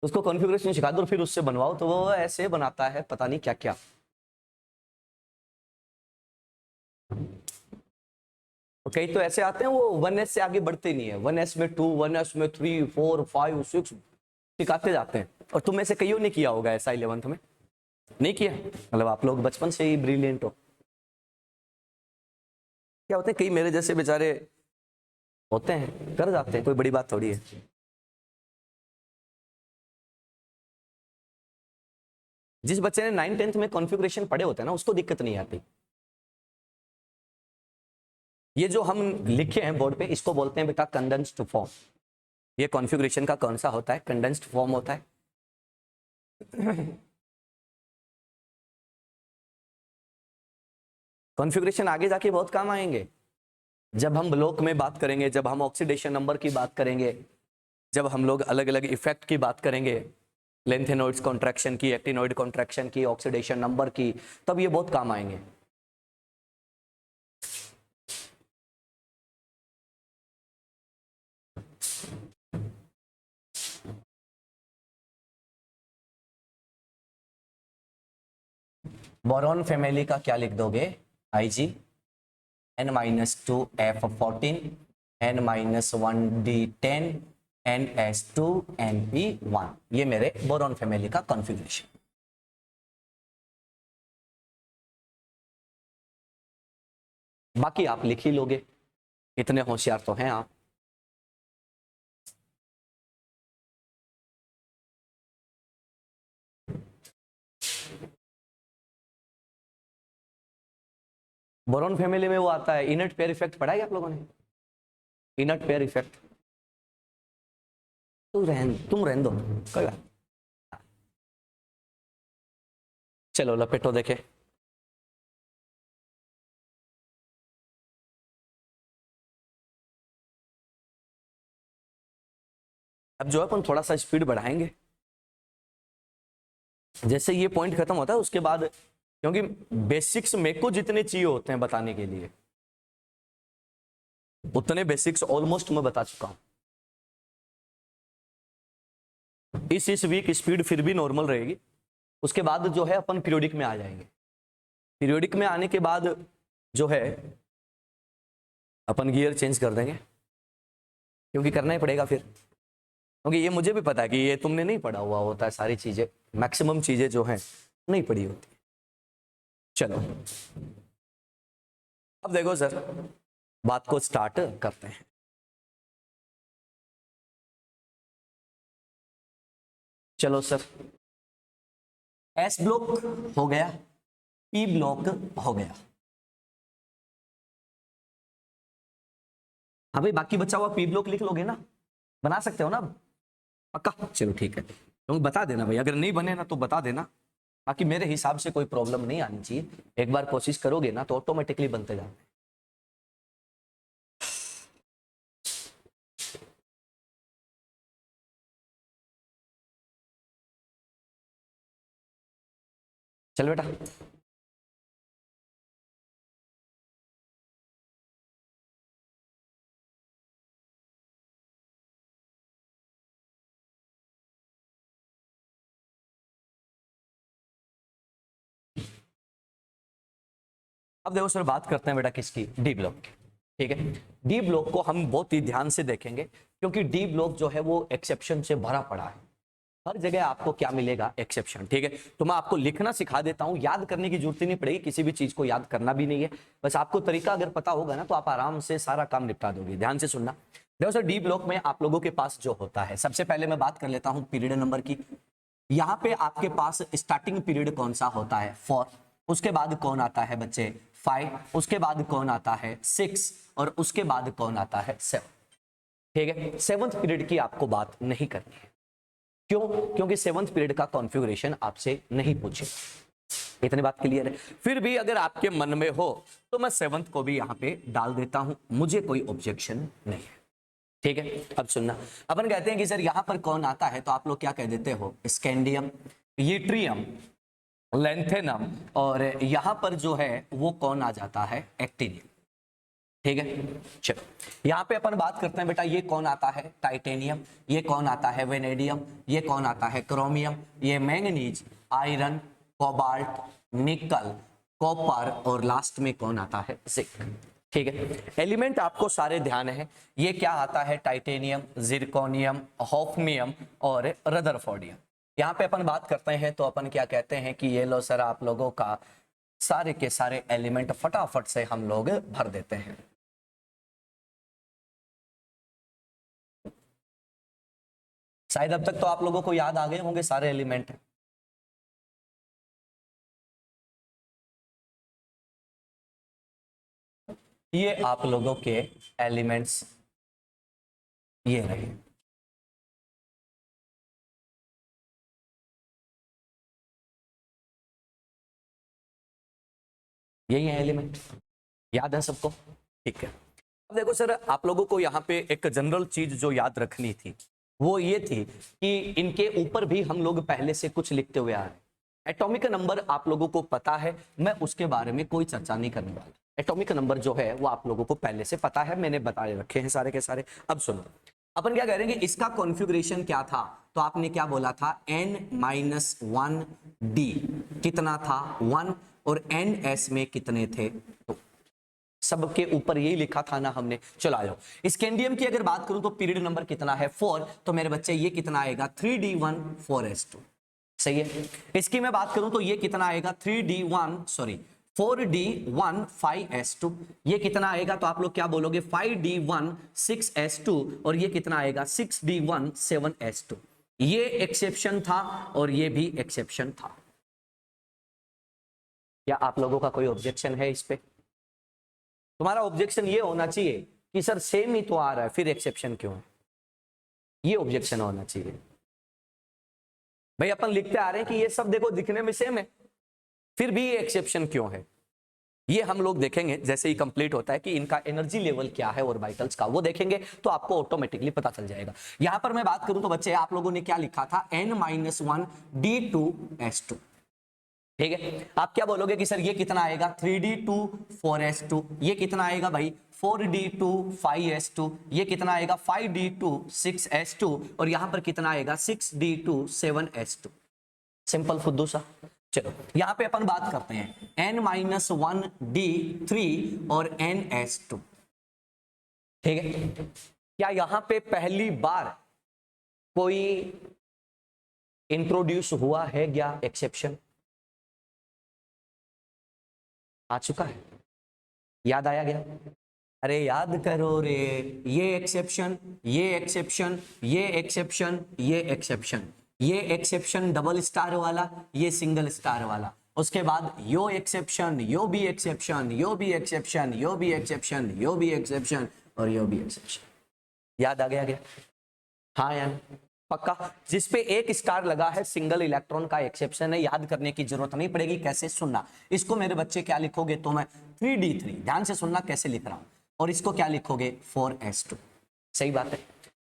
उसको कॉन्फ़िगरेशन सिखा दो फिर उससे बनवाओ, तो वो ऐसे बनाता है पता नहीं क्या क्या। कई तो ऐसे आते हैं वो 1s से आगे बढ़ते नहीं है, 1s में 2, 1s में 3, 4, 5, 6 सिखाते जाते हैं। और तुम में से कईयों ने किया होगा ऐसा 11th में, नहीं किया? मतलब आप लोग बचपन से ही ब्रिलियंट हो। क्या होते हैं कई मेरे जैसे बेचारे होते हैं, कर जाते हैं, कोई बड़ी बात थोड़ी है। जिस बच्चे ने 9th 10th में कॉन्फ़िगरेशन पढ़े होते हैं ना, उसको दिक्कत नहीं आती। ये जो हम लिखे हैं बोर्ड पे, इसको बोलते हैं बेटा कंडेंस्ड फॉर्म। ये कॉन्फ़िगरेशन का कौन सा होता है? कंडेंस्ड फॉर्म होता है। कॉन्फ़िगरेशन आगे जाके बहुत काम आएंगे, जब हम ब्लॉक में बात करेंगे, जब हम ऑक्सीडेशन नंबर की बात करेंगे, जब हम लोग अलग अलग इफेक्ट की बात करेंगे, लेंथेनॉइड्स कॉन्ट्रैक्शन की, एक्टिनॉइड कॉन्ट्रैक्शन की, ऑक्सीडेशन नंबर की, तब ये बहुत काम आएंगे। बोरॉन फैमिली का क्या लिख दोगे? Ig n-2f14 n-1d10 ns2 np1, ये मेरे बोरॉन फैमिली का कॉन्फ़िगरेशन। बाकी आप लिख ही लोगे, इतने होशियार तो हैं आप। बोरॉन फैमिली में वो आता है इनर्ट पेयर इफेक्ट, पढ़ा है आप लोगों ने? इनर्ट पेयर इफेक्ट तुम रहने दो, कोई बात। चलो लपेटो देखे। अब जो है अपन थोड़ा सा स्पीड बढ़ाएंगे, जैसे ये पॉइंट खत्म होता है उसके बाद, क्योंकि बेसिक्स मेरे को जितने चाहिए होते हैं बताने के लिए उतने बेसिक्स ऑलमोस्ट मैं बता चुका हूं। इस वीक स्पीड फिर भी नॉर्मल रहेगी, उसके बाद जो है अपन पीरियोडिक में आ जाएंगे। पीरियोडिक में आने के बाद जो है अपन गियर चेंज कर देंगे, क्योंकि करना ही पड़ेगा फिर, क्योंकि ये मुझे भी पता है कि ये तुमने नहीं पढ़ा हुआ होता है, सारी चीजें मैक्सिमम चीजें जो हैं नहीं पढ़ी होती। चलो अब देखो सर, बात को स्टार्ट करते हैं। चलो सर, एस ब्लॉक हो गया, पी ब्लॉक हो गया। हाँ भाई, बाकी बचा हुआ पी ब्लॉक लिख लोगे ना, बना सकते हो ना पक्का? चलो ठीक है, तो बता देना भाई, अगर नहीं बने ना तो बता देना, बाकी मेरे हिसाब से कोई प्रॉब्लम नहीं आनी चाहिए। एक बार कोशिश करोगे ना तो ऑटोमेटिकली बनते जाते हैं। चल बेटा, अब देखो सर, बात करते हैं बेटा किसकी, डी ब्लॉक की। ठीक है, डी ब्लॉक को हम बहुत ही ध्यान से देखेंगे, क्योंकि डी ब्लॉक जो है वो एक्सेप्शन से भरा पड़ा है। हर जगह आपको क्या मिलेगा, एक्सेप्शन। ठीक है, तो मैं आपको लिखना सिखा देता हूं, याद करने की जरूरत ही नहीं पड़ेगी, किसी भी चीज को याद करना भी नहीं है, बस आपको तरीका अगर पता होगा ना तो आप आराम से सारा काम निपटा दोगे। ध्यान से सुनना। देखो सर, डी ब्लॉक में आप लोगों के पास जो होता है, सबसे पहले मैं बात कर लेता हूं पीरियड नंबर की। यहाँ पे आपके पास स्टार्टिंग पीरियड कौन सा होता है, 4, उसके बाद कौन आता है बच्चे, 5, उसके बाद कौन आता है, 6, और उसके बाद कौन आता है, 7। ठीक है, 7th पीरियड की आपको बात नहीं करनी है। क्यों? क्योंकि 7th पीरियड का कॉन्फ़िगरेशन आपसे नहीं पूछे। इतनी बात क्लियर है? फिर भी अगर आपके मन में हो तो मैं 7th को भी यहां पे डाल देता हूं, मुझे कोई ऑब्जेक्शन नहीं है। ठीक है, अब सुनना, अपन कहते हैं कि सर यहां पर कौन आता है, तो आप लोग क्या कह देते हो, स्कैंडियम, यट्रियम, लेंथेनम, और यहां पर जो है वो कौन आ जाता है, एक्टिनियम। ठीक है, चलो यहां पे अपन बात करते हैं बेटा, ये कौन आता है, टाइटेनियम, ये कौन आता है, वेनेडियम, ये कौन आता है, क्रोमियम, ये मैंगनीज, आयरन, कोबाल्ट, निकल, कॉपर, और लास्ट में कौन आता है, जिंक। ठीक है, एलिमेंट आपको सारे ध्यान है, ये क्या आता है, टाइटेनियम, जिरकोनियम, होफनियम और रदरफोर्डियम। यहाँ पे अपन बात करते हैं तो अपन क्या कहते हैं कि ये लो सर, आप लोगों का सारे के सारे एलिमेंट फटाफट से हम लोग भर देते हैं। शायद अब तक तो आप लोगों को याद आ गए होंगे सारे एलिमेंट। ये आप लोगों के एलिमेंट्स ये रहे। यही है एलिमेंट, याद है सबको? ठीक है, अब देखो सर, आप लोगों को यहाँ पे एक जनरल चीज जो याद रखनी थी वो ये थी कि इनके ऊपर भी हम लोग पहले से कुछ लिखते हुए आ रहे हैं। एटॉमिक नंबर आप लोगों को पता है, मैं उसके बारे में कोई चर्चा नहीं करने वाला। एटॉमिक नंबर जो है वो आप लोगों को पहले से पता है, मैंने बताए रखे हैं सारे के सारे। अब सुनो, अपन क्या करेंगे, इसका कॉन्फ़िगरेशन क्या था, तो आपने क्या बोला था, n-1d कितना था, 1, और ns में कितने थे, तो सबके ऊपर यही लिखा था ना हमने। चलो आ जाओ, स्कैंडियम की अगर बात करूं तो पीरियड नंबर कितना है, 4, तो मेरे बच्चे ये कितना आएगा, 3d1 4s2। सही है, इसकी मैं बात करूं तो ये कितना आएगा, 4d1 5s2। ये कितना आएगा, तो आप लोग क्या बोलोगे, 5d1 6s2, और ये कितना आएगा, 6d1 7s2। ये एक्सेप्शन था और ये भी एक्सेप्शन था। क्या आप लोगों का कोई ऑब्जेक्शन है इस पे? तुम्हारा ऑब्जेक्शन ये होना चाहिए कि सर सेम ही तो आ रहा है, फिर एक्सेप्शन क्यों है? ये ऑब्जेक्शन होना चाहिए। भाई अपन लिखते आ रहे हैं कि ये सब देखो दिखने में सेम है, फिर भी ये एक्सेप्शन क्यों है, ये हम लोग देखेंगे जैसे ही कंप्लीट होता है कि इनका एनर्जी लेवल क्या है ऑर्बिटल्स का, वो देखेंगे तो आपको ऑटोमेटिकली पता चल जाएगा। यहां पर मैं बात करूं तो बच्चे आप लोगों ने क्या लिखा था, n-1 d2s2, ठीक है। आप क्या बोलोगे कि सर ये कितना आएगा, 3d2 4s2, ये कितना आएगा भाई 4d2 5s2, ये कितना आएगा 5d2 6s2, और यहां पर कितना आएगा 6d2 7s2। सिंपल फुद्दू सा। चलो यहां पे अपन बात करते हैं n-1 d3 और ns2, ठीक है। क्या यहां पे पहली बार कोई इंट्रोड्यूस हुआ है क्या एक्सेप्शन, आ चुका है, याद आया गया, अरे याद करो रे, ये एक्सेप्शन, ये एक्सेप्शन, ये एक्सेप्शन, ये एक्सेप्शन, ये एक्सेप्शन डबल स्टार वाला, ये सिंगल स्टार वाला, उसके बाद यो एक्सेप्शन, यो भी एक्सेप्शन, यो भी एक्सेप्शन, यो भी एक्सेप्शन, यो भी एक्सेप्शन, और यो भी एक्सेप्शन। याद आ गया क्या, हाँ यार पक्का। जिसपे एक स्टार लगा है सिंगल इलेक्ट्रॉन का एक्सेप्शन है, याद करने की जरूरत नहीं पड़ेगी। कैसे सुनना, इसको मेरे बच्चे क्या लिखोगे, तो मैं 3d3, ध्यान से सुनना कैसे लिख रहा हूं, और इसको क्या लिखोगे 4s2। सही बात है।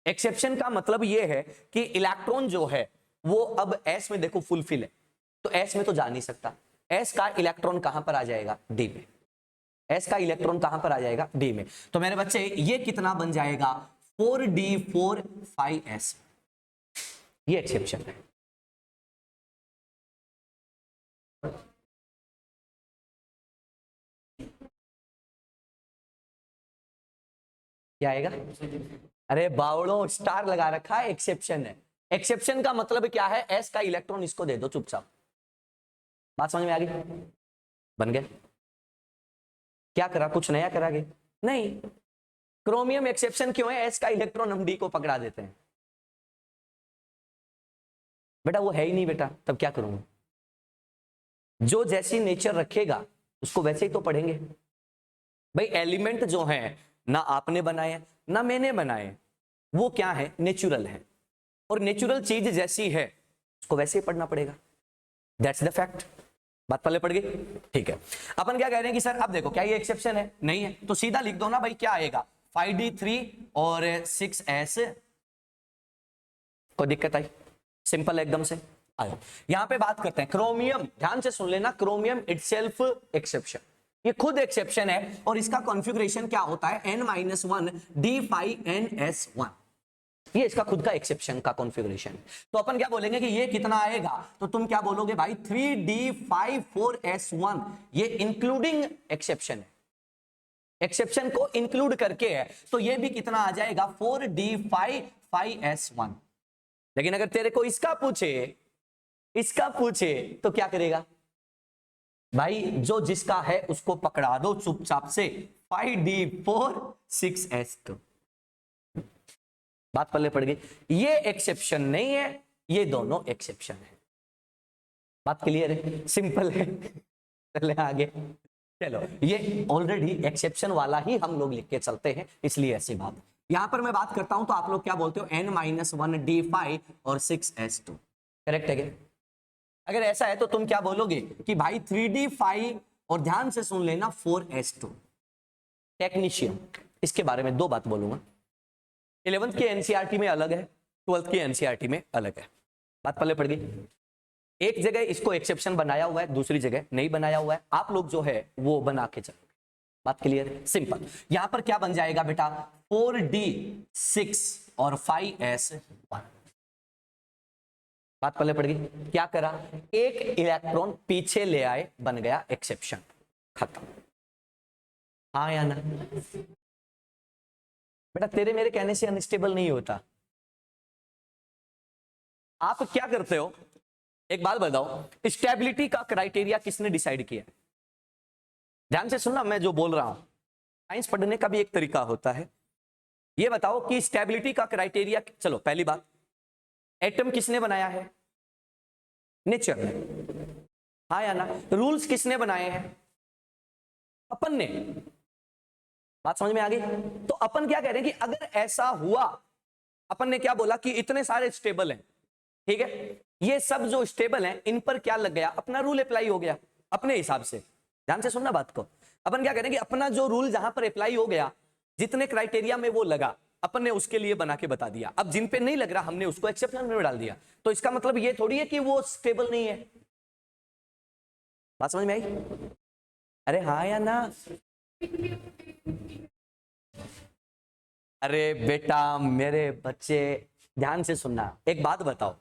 एक्सेप्शन का मतलब ये है कि इलेक्ट्रॉन जो है वो अब s में देखो फुलफिल है, तो s में तो जा नहीं सकता, s का इलेक्ट्रॉन कहां पर आ जाएगा, d में, s का इलेक्ट्रॉन कहां पर आ जाएगा, d में। तो मेरे बच्चे ये कितना बन जाएगा 4d4 5s, ये एक्सेप्शन है। क्या आएगा, अरे बावड़ो स्टार लगा रखा है, एक्सेप्शन है। एक्सेप्शन का मतलब क्या है, एस का इलेक्ट्रॉन इसको दे दो चुपचाप। बात समझ में आ गई, बन गए। क्या करा, कुछ नया करागे नहीं। क्रोमियम एक्सेप्शन क्यों है, एस का इलेक्ट्रॉन हम डी को पकड़ा देते हैं। बेटा वो है ही नहीं बेटा, तब क्या करूंगा, जो जैसी नेचर रखेगा उसको वैसे ही तो पढ़ेंगे। भाई एलिमेंट जो है ना आपने बनाए ना मैंने बनाए, वो क्या है, नेचुरल है, और नेचुरल चीज जैसी है उसको वैसे ही पढ़ना पड़ेगा। That's the fact. बात पहले पड़ गई, ठीक है। अपन क्या कह रहे हैं कि सर अब देखो क्या ये एक्सेप्शन है, नहीं है, तो सीधा लिख दो ना भाई, क्या आएगा 5d3 और 6s। कोई दिक्कत आई, सिंपल एकदम से आयो। यहां पे बात करते हैं क्रोमियम, ध्यान से सुन लेना, क्रोमियम इटसेल्फ एक्सेप्शन, ये खुद एक्सेप्शन है, और इसका कॉन्फ़िगरेशन क्या होता है n-1 d5ns1, ये इसका खुद का एक्सेप्शन का कॉन्फ़िगरेशन है। तो अपन क्या बोलेंगे कि ये कितना आएगा, तो तुम क्या बोलोगे भाई 3d5 4s1, ये इंक्लूडिंग एक्सेप्शन है, एक्सेप्शन को इंक्लूड करके है, तो ये भी कितना आ जाएगा 4d5 5s1। लेकिन अगर तेरे को इसका पूछे तो क्या करेगा भाई, जो जिसका है उसको पकड़ा दो चुपचाप से, 5d4 6s2। बात पल्ले पड़ गई, ये एक्सेप्शन नहीं है, ये दोनों एक्सेप्शन है। बात क्लियर है, सिंपल है। चले आगे, चलो ये ऑलरेडी एक्सेप्शन वाला ही हम लोग लिख के चलते हैं, इसलिए ऐसी बात। यहां पर मैं बात करता हूं तो आप लोग क्या बोलते हो, n-1 d5 और 6s2, करेक्ट है क्या? अगर ऐसा है तो तुम क्या बोलोगे कि भाई 3d5 और ध्यान से सुन लेना 4s2। टेक्नीशियन, इसके बारे में दो बात बोलूंगा, 11th के एनसीईआरटी में अलग है, 12th के एनसीईआरटी में अलग है। बात पहले पड़ गई, एक जगह इसको एक्सेप्शन बनाया हुआ है, दूसरी जगह नहीं बनाया हुआ है, आप लोग जो है वो बना के चलो। बात क्लियर है, सिंपल। यहां पर क्या बन जाएगा बेटा 4d6 और 5s1। बात पहले पड़ गई, क्या करा, एक इलेक्ट्रॉन पीछे ले आए, बन गया एक्सेप्शन, खत्म। हाँ या ना बेटा, तेरे मेरे कहने से अनस्टेबल नहीं होता। आप क्या करते हो, एक बात बताओ, स्टेबिलिटी का क्राइटेरिया किसने डिसाइड किया? ध्यान से सुनना मैं जो बोल रहा हूं, साइंस पढ़ने का भी एक तरीका होता है। ये बताओ कि स्टेबिलिटी का क्राइटेरिया, चलो पहली बात, एटम किसने बनाया है? नेचर ने। हाँ या ना? रूल्स किसने बनाए हैं? अपन ने। बात समझ में आ गई? तो अपन क्या कह रहे हैं कि अगर ऐसा हुआ अपन ने क्या बोला कि इतने सारे स्टेबल हैं, ठीक है, ये सब जो स्टेबल हैं इन पर क्या लग गया, अपना रूल अप्लाई हो गया अपने हिसाब से। ध्यान से सुनना बात को, अपन क्या करेंगे, अपना जो रूल जहां पर अप्लाई हो गया, जितने क्राइटेरिया में वो लगा, अपन ने उसके लिए बना के बता दिया। अब जिन पे नहीं लग रहा हमने उसको एक्सेप्शन में डाल दिया। तो इसका मतलब ये थोड़ी है कि वो स्टेबल नहीं है। बात समझ में आई? अरे हाँ या ना? अरे बेटा मेरे बच्चे ध्यान से सुनना, एक बात बताओ,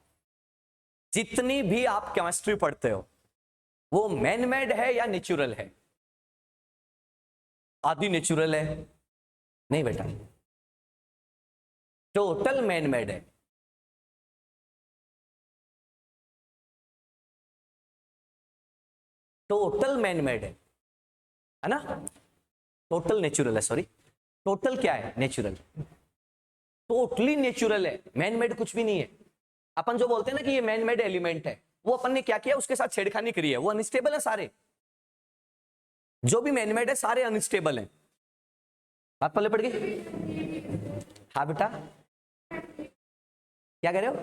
जितनी भी आप केमिस्ट्री पढ़ते हो वो मैन मेड है या नेचुरल है? आधी नेचुरल है? नहीं बेटा, टोटल मैन मेड है। टोटल मैन मेड है ना? टोटल नेचुरल है, सॉरी, टोटल क्या है? नेचुरल। टोटली नेचुरल है, मैन मेड कुछ भी नहीं है। अपन जो बोलते हैं ना कि ये मैन मेड एलिमेंट है, वो अपन ने क्या किया, उसके साथ छेड़खानी करी है, वो अनस्टेबल है सारे। जो भी मैन मेड है सारे अनस्टेबल हैं। बात पल्ले पड़ गई? हाँ बेटा, क्या कह रहे हो?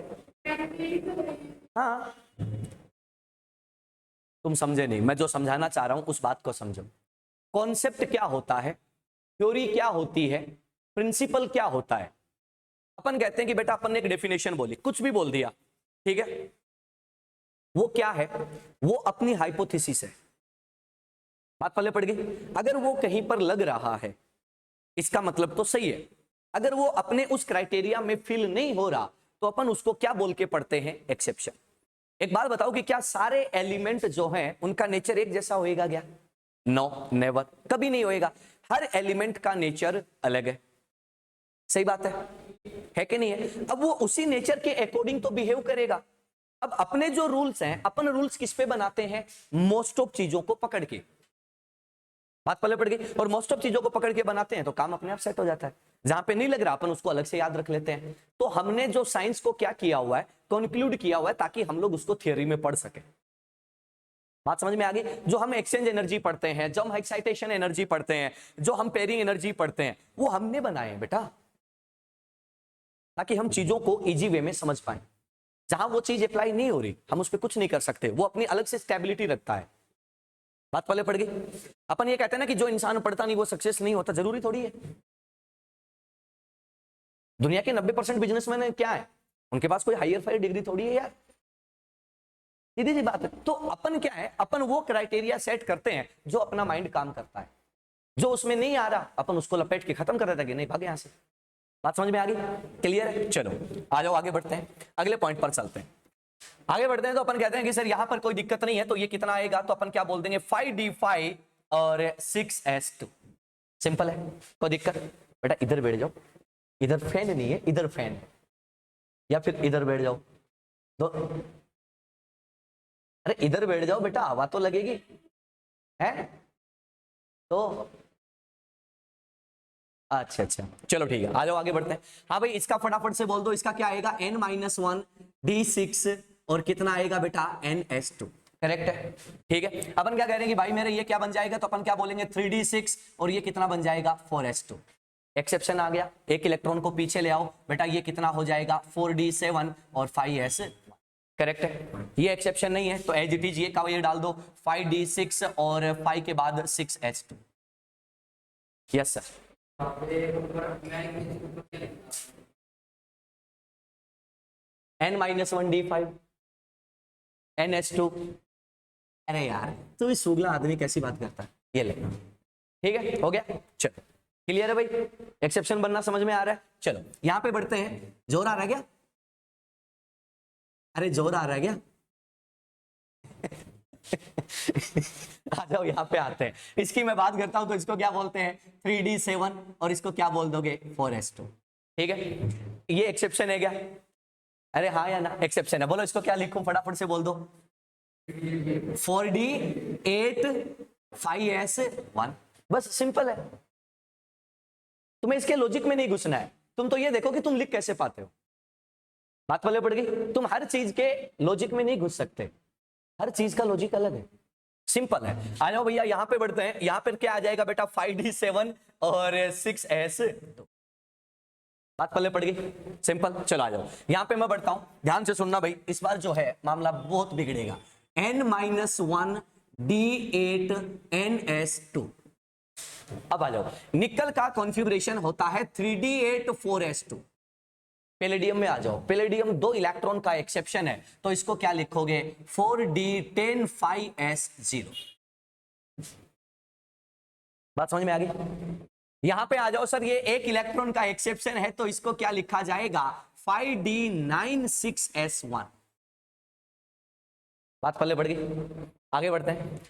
हाँ, तुम समझे नहीं, मैं जो समझाना चाह रहा हूं उस बात को समझो। कॉन्सेप्ट क्या होता है, थ्योरी क्या होती है, प्रिंसिपल क्या होता है। अपन कहते हैं कि बेटा अपन ने एक डेफिनेशन बोली, कुछ भी बोल दिया, ठीक है, वो क्या है? वो अपनी हाइपोथेसिस है। बात पल्ले पड़ गई? अगर वो कहीं पर लग रहा है इसका मतलब तो सही है। अगर वो अपने उस क्राइटेरिया में फिल नहीं हो रहा तो अपन उसको क्या बोल के पढ़ते हैं? एक्सेप्शन। एक बात बताओ कि क्या सारे एलिमेंट जो हैं उनका नेचर एक जैसा होएगा क्या? नो, नेवर, कभी नहीं होएगा। हर एलिमेंट का नेचर अलग है। सही बात है कि नहीं है? अब वो उसी नेचर के अकॉर्डिंग तो बिहेव करेगा। अब अपने जो रूल्स हैं, अपन रूल्स किस पे बनाते हैं? मोस्ट ऑफ चीजों को पकड़ के। बात पल्ले पड़ गई? और मोस्ट ऑफ चीजों को पकड़ के बनाते हैं तो काम अपने आप सेट हो जाता है। जहां पे नहीं लग रहा अपन उसको अलग से याद रख लेते हैं। तो हमने जो साइंस को क्या किया हुआ है, कंक्लूड किया हुआ है, ताकि हम लोग उसको थियोरी में पढ़ सके। बात समझ में आ गई? जो हम एक्सचेंज एनर्जी पढ़ते हैं, जो हम एक्साइटेशन एनर्जी पढ़ते हैं, जो हम पेयरिंग एनर्जी पढ़ते हैं, वो हमने बनाए हैं बेटा, ताकि हम चीजों को इजी वे में समझ पाए। जहां वो चीज अप्लाई नहीं हो रही हम उस पर कुछ नहीं कर सकते, वो अपनी अलग से स्टेबिलिटी रखता है। बात पहले पड़ गई? अपन ये कहते हैं ना कि जो इंसान पढ़ता नहीं वो सक्सेस नहीं होता, जरूरी थोड़ी है। दुनिया के 90% बिजनेसमैन क्या है, उनके पास कोई हायर फायर डिग्री थोड़ी है यार, सीधी सी बात है। तो अपन क्या है, अपन वो क्राइटेरिया सेट करते हैं जो अपना माइंड काम करता है। जो उसमें नहीं आ रहा अपन उसको लपेट के खत्म कर देता है कि नहीं, भागे यहां से। बात समझ में आ गई? क्लियर है? चलो आ जाओ आगे बढ़ते हैं, अगले पॉइंट पर चलते हैं। आगे बढ़ते हैं तो अपन कहते हैं कि सर यहां पर कोई दिक्कत नहीं है, तो ये कितना आएगा? तो अपन क्या बोल देंगे, 5d5 और 6s2। सिंपल है, कोई दिक्कत? बेटा इधर बैठ जाओ, इधर फैन नहीं है, इधर फैन है, या फिर इधर बैठ जाओ। दो, अरे इधर बैठ जाओ बेटा, हवा तो लगेगी है। तो अच्छा अच्छा, चलो ठीक है, आ जाओ आगे बढ़ते हैं। हाँ भाई, इसका फटाफट से बोल दो, इसका क्या आएगा? n-1 d6 और कितना आएगा बेटा? ns2। करेक्ट है? ठीक है। अपन क्या कह रहे हैं कि भाई मेरे ये क्या बन जाएगा, तो अपन क्या बोलेंगे 3d6 और ये कितना बन जाएगा? 4s2। एक्सेप्शन आ गया, एक इलेक्ट्रॉन को पीछे ले आओ बेटा, ये कितना हो जाएगा? 4d7 और 5s। करेक्ट है? ये एक्सेप्शन नहीं है तो एज इट इज ये का ये डाल दो, 5d6 और 5 के बाद 6s2। Yes sir. n-1 d5 ns2। अरे यार तू इस सुगला आदमी कैसी बात करता है, ये ले। ठीक है, हो गया? चलो क्लियर है भाई, एक्सेप्शन बनना समझ में आ रहा है? चलो यहां पे बढ़ते हैं। जोर आ रहा है क्या? अरे जोर आ रहा है क्या? आ जाओ यहां पे आते हैं। इसकी मैं बात करता हूं तो इसको क्या बोलते हैं? 3d7 और इसको क्या बोल दोगे? 4s2। ठीक है, ये एक्सेप्शन है क्या? अरे हाँ या ना? एक्सेप्शन है। बोलो इसको क्या लिखूं, फटाफट से बोल दो। 4d8 5s1। बस सिंपल है, तुम्हें इसके लॉजिक में नहीं घुसना है। तुम तो ये देखो कि तुम लिख कैसे पाते हो। बात वाले पड़ गई? तुम हर चीज के लॉजिक में नहीं घुस सकते, हर चीज का लॉजिक अलग है। सिंपल है। आ जाओ भैया यहां पे बढ़ते हैं। यहां पर क्या आ जाएगा बेटा? 5d7 और 6s। बात पल्ले पड़ गई, सिंपल। चलो आ जाओ, यहां पे मैं बढ़ता हूं, ध्यान से सुनना भाई, इस बार जो है मामला बहुत बिगड़ेगा। N-1 D8 NS2। अब आ जाओ, निकल का कॉन्फ़िगरेशन होता है 3D8 4S2। पैलेडियम में आ जाओ, पैलेडियम 2 इलेक्ट्रॉन का एक्सेप्शन है, तो इसको क्या लिखोगे 4D10 5S0। बात समझ में आ गई? यहां पे आ जाओ, सर ये 1 इलेक्ट्रॉन का एक्सेप्शन है, तो इसको क्या लिखा जाएगा 5D9 6S1। बात पल्ले पड़ गई, आगे बढ़ते हैं।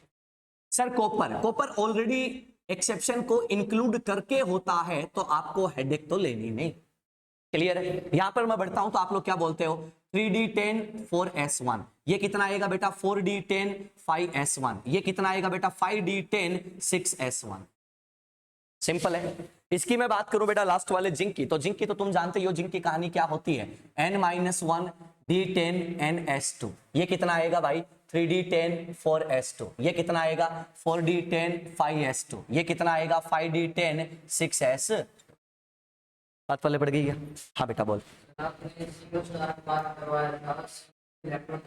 सर कॉपर ऑलरेडी एक्सेप्शन को इंक्लूड करके होता है, तो आपको हेडेक तो लेनी नहीं। क्लियर है? यहां पर मैं बढ़ता हूं, तो आप लोग क्या बोलते हो 3D10 4S1। ये कितना आएगा बेटा 4D10 5S1। ये कितना आएगा बेटा 5D10 6S1। सिंपल है। इसकी मैं बात करूं बेटा लास्ट वाले जिंक की, तो जिंक की तो तुम जानते हो जिंक की कहानी क्या होती है, N-1 D10 NS2। ये कितना आएगा भाई 3D10 4S2। ये कितना आएगा 4D10 5S2। ये कितना आएगा 5D10 6S। बात पल्ले पड़ गई क्या? हाँ बेटा बोल। आपने बात करवाया था इलेक्ट्रॉन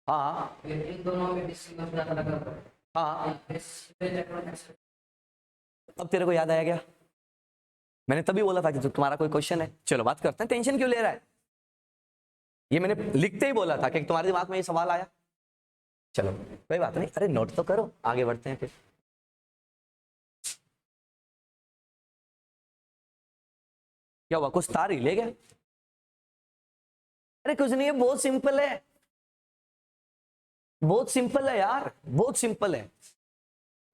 हाँ इन दोनों में अलग हाँ, इलेक्ट्रॉन। अब तेरे को याद आया क्या? मैंने तभी बोला था कि तुम्हारा कोई क्वेश्चन है। चलो बात करते हैं, टेंशन क्यों ले रहा है? ये मैंने लिखते ही बोला था कि तुम्हारे दिमाग में ये सवाल आया। चलो कोई बात नहीं, अरे नोट तो करो, आगे बढ़ते हैं फिर। क्या हुआ, कुछ तार ही ले गए? अरे कुछ नहीं है, बहुत सिंपल है, बहुत सिंपल है यार, बहुत सिंपल है,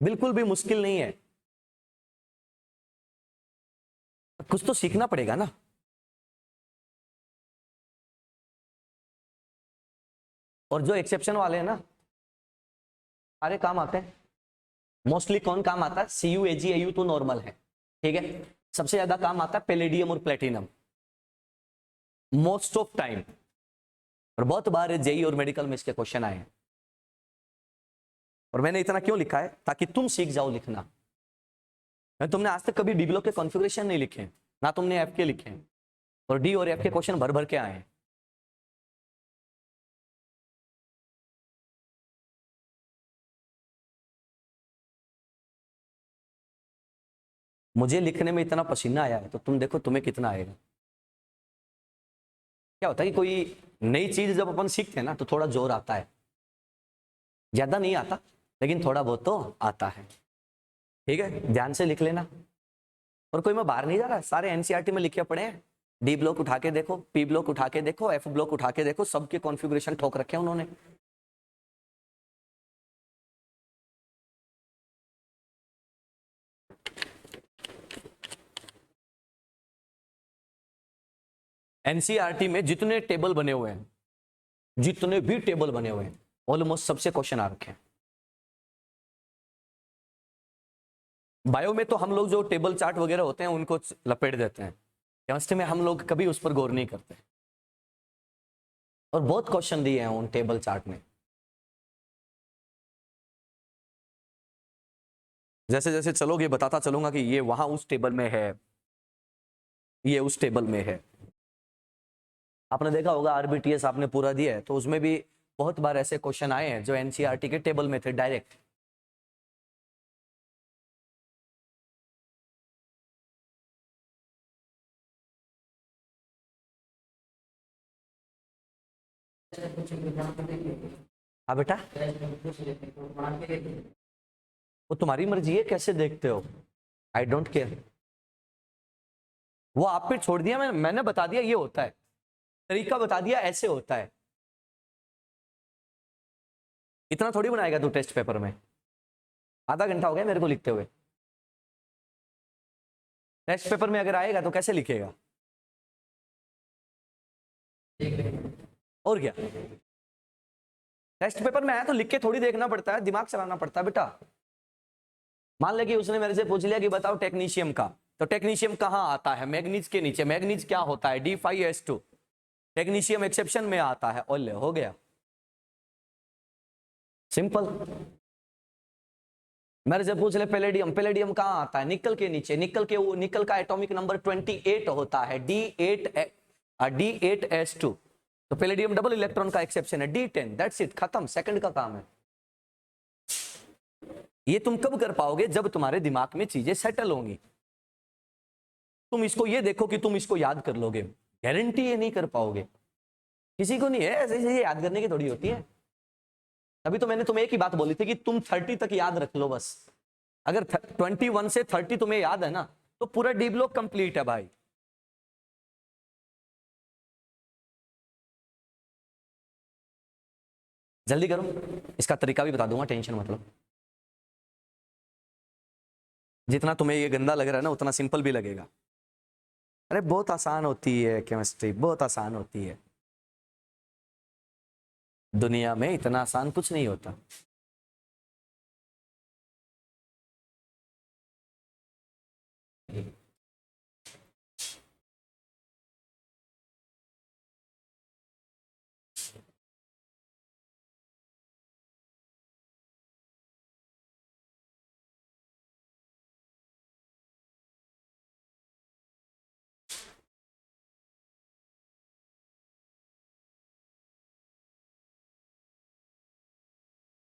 बिल्कुल भी मुश्किल नहीं है। कुछ तो सीखना पड़ेगा ना। और जो एक्सेप्शन वाले हैं ना, सारे काम आते हैं। मोस्टली कौन काम आता है? CU AG AU तो नॉर्मल है, ठीक है। सबसे ज्यादा काम आता है पैलेडियम और प्लेटिनम, मोस्ट ऑफ टाइम। और बहुत बार जेई और मेडिकल में इसके क्वेश्चन आए हैं। और मैंने इतना क्यों लिखा है, ताकि तुम सीख जाओ लिखना। तुमने आज तक कभी डी ब्लॉक के कॉन्फ़िगरेशन नहीं लिखे, ना तुमने एफ के लिखे, और डी और एफ के क्वेश्चन भर भर के आए हैं। मुझे लिखने में इतना पसीना आया है, तो तुम देखो तुम्हें कितना आएगा। क्या होता है कि कोई नई चीज जब अपन सीखते हैं ना, तो थोड़ा जोर आता है, ज्यादा नहीं आता लेकिन थोड़ा बहुत तो आता है, ठीक है। ध्यान से लिख लेना। और कोई मैं बाहर नहीं जा रहा, सारे एनसीईआरटी में लिखे पड़े हैं। डी ब्लॉक उठा के देखो, पी ब्लॉक उठा के देखो, एफ ब्लॉक उठा के देखो, सबके कॉन्फ़िगरेशन ठोक रखे हैं उन्होंने। एनसीईआरटी में जितने टेबल बने हुए हैं, जितने भी टेबल बने हुए हैं, ऑलमोस्ट सबसे क्वेश्चन आ रखे हैं। बायो में तो हम लोग जो टेबल चार्ट वगैरह होते हैं उनको लपेट देते हैं, केमिस्ट्री में हम लोग कभी उस पर गौर नहीं करते। और बहुत क्वेश्चन दिए हैं उन टेबल चार्ट में। जैसे जैसे चलोगे बताता चलूंगा कि ये वहां उस टेबल में है, ये उस टेबल में है। आपने देखा होगा आरबीटीएस आपने पूरा दिया है, तो उसमें भी बहुत बार ऐसे क्वेश्चन आए हैं जो एनसीईआरटी के टेबल में थे डायरेक्ट। हाँ बेटा, वो तुम्हारी मर्जी है कैसे देखते हो, आई डोंट केयर। वो आप पे छोड़ दिया, मैंने बता दिया ये होता है, तरीका बता दिया ऐसे होता है। इतना थोड़ी बनाएगा तू टेस्ट पेपर में, आधा घंटा हो गया मेरे को लिखते हुए। टेस्ट पेपर में अगर आएगा तो कैसे लिखेगा? और क्या, टेस्ट पेपर में आया तो लिख के थोड़ी देखना पड़ता है, दिमाग चलाना पड़ता है बेटा। मान ले कि उसने मेरे से पूछ लिया कि बताओ टेक्नीशियम का, तो टेक्नीशियम कहां आता है? मैग्नीज के नीचे। मैग्नीज क्या होता है? D5S2। टेक्नीशियम एक्सेप्शन में आता है, और ले हो गया, सिंपल। मेरे से पूछ ले पैलेडियम, पैलेडियम कहाँ आता है? निकल के नीचे। निकल के वो निकल का एटॉमिक नंबर 28 होता है, D8S2। तो पैलेडियम डबल इलेक्ट्रॉन का एक्सेप्शन है, D10। दैट्स इट, खत्म, सेकंड का काम है। ये तुम कब कर पाओगे? जब तुम्हारे दिमाग में चीजें सेटल होंगी। तुम इसको ये देखो कि तुम इसको याद कर लोगे, गारंटी ये नहीं कर पाओगे। किसी को नहीं है, ऐसे ऐसे याद करने की थोड़ी होती है। अभी तो मैंने तुम्हें एक ही बात बोली थी कि तुम 30 तक याद रख लो बस। अगर 21 से 30 तुम्हें याद है ना, तो पूरा डी ब्लॉक कंप्लीट है भाई। जल्दी करो, इसका तरीका भी बता दूंगा, टेंशन मत लो। जितना तुम्हें ये गंदा लग रहा है ना, उतना सिंपल भी लगेगा। अरे बहुत आसान होती है केमिस्ट्री, बहुत आसान होती है। दुनिया में इतना आसान कुछ नहीं होता।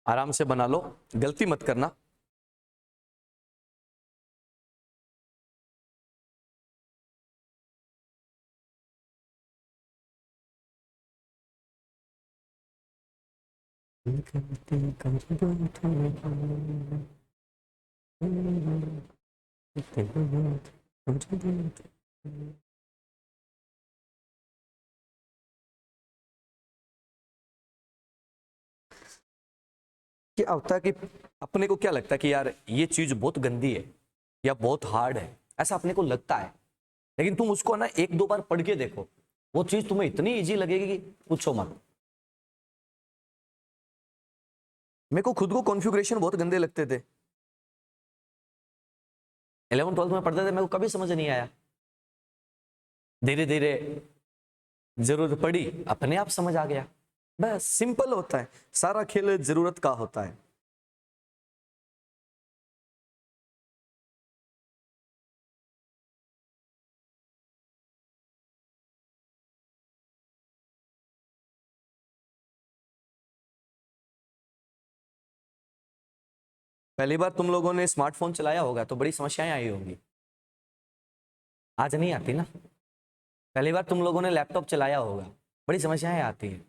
आराम से बना लो, गलती मत करना। क्या होता है कि अपने को क्या लगता है कि यार ये चीज बहुत गंदी है या बहुत हार्ड है, ऐसा अपने को लगता है। लेकिन तुम उसको ना एक दो बार पढ़ के देखो, वो चीज तुम्हें इतनी इजी लगेगी कि पूछो मत। मेरे को खुद को कॉन्फ़िगरेशन बहुत गंदे लगते थे। 11 12 में पढ़ते थे, मेरे को कभी समझ नहीं आया। धीरे धीरे जरूरत पड़ी, अपने आप समझ आ गया। बस सिंपल होता है, सारा खेल जरूरत का होता है। पहली बार तुम लोगों ने स्मार्टफोन चलाया होगा तो बड़ी समस्याएं आई होंगी। आज नहीं आती ना। पहली बार तुम लोगों ने लैपटॉप चलाया होगा, बड़ी समस्याएं आती हैं।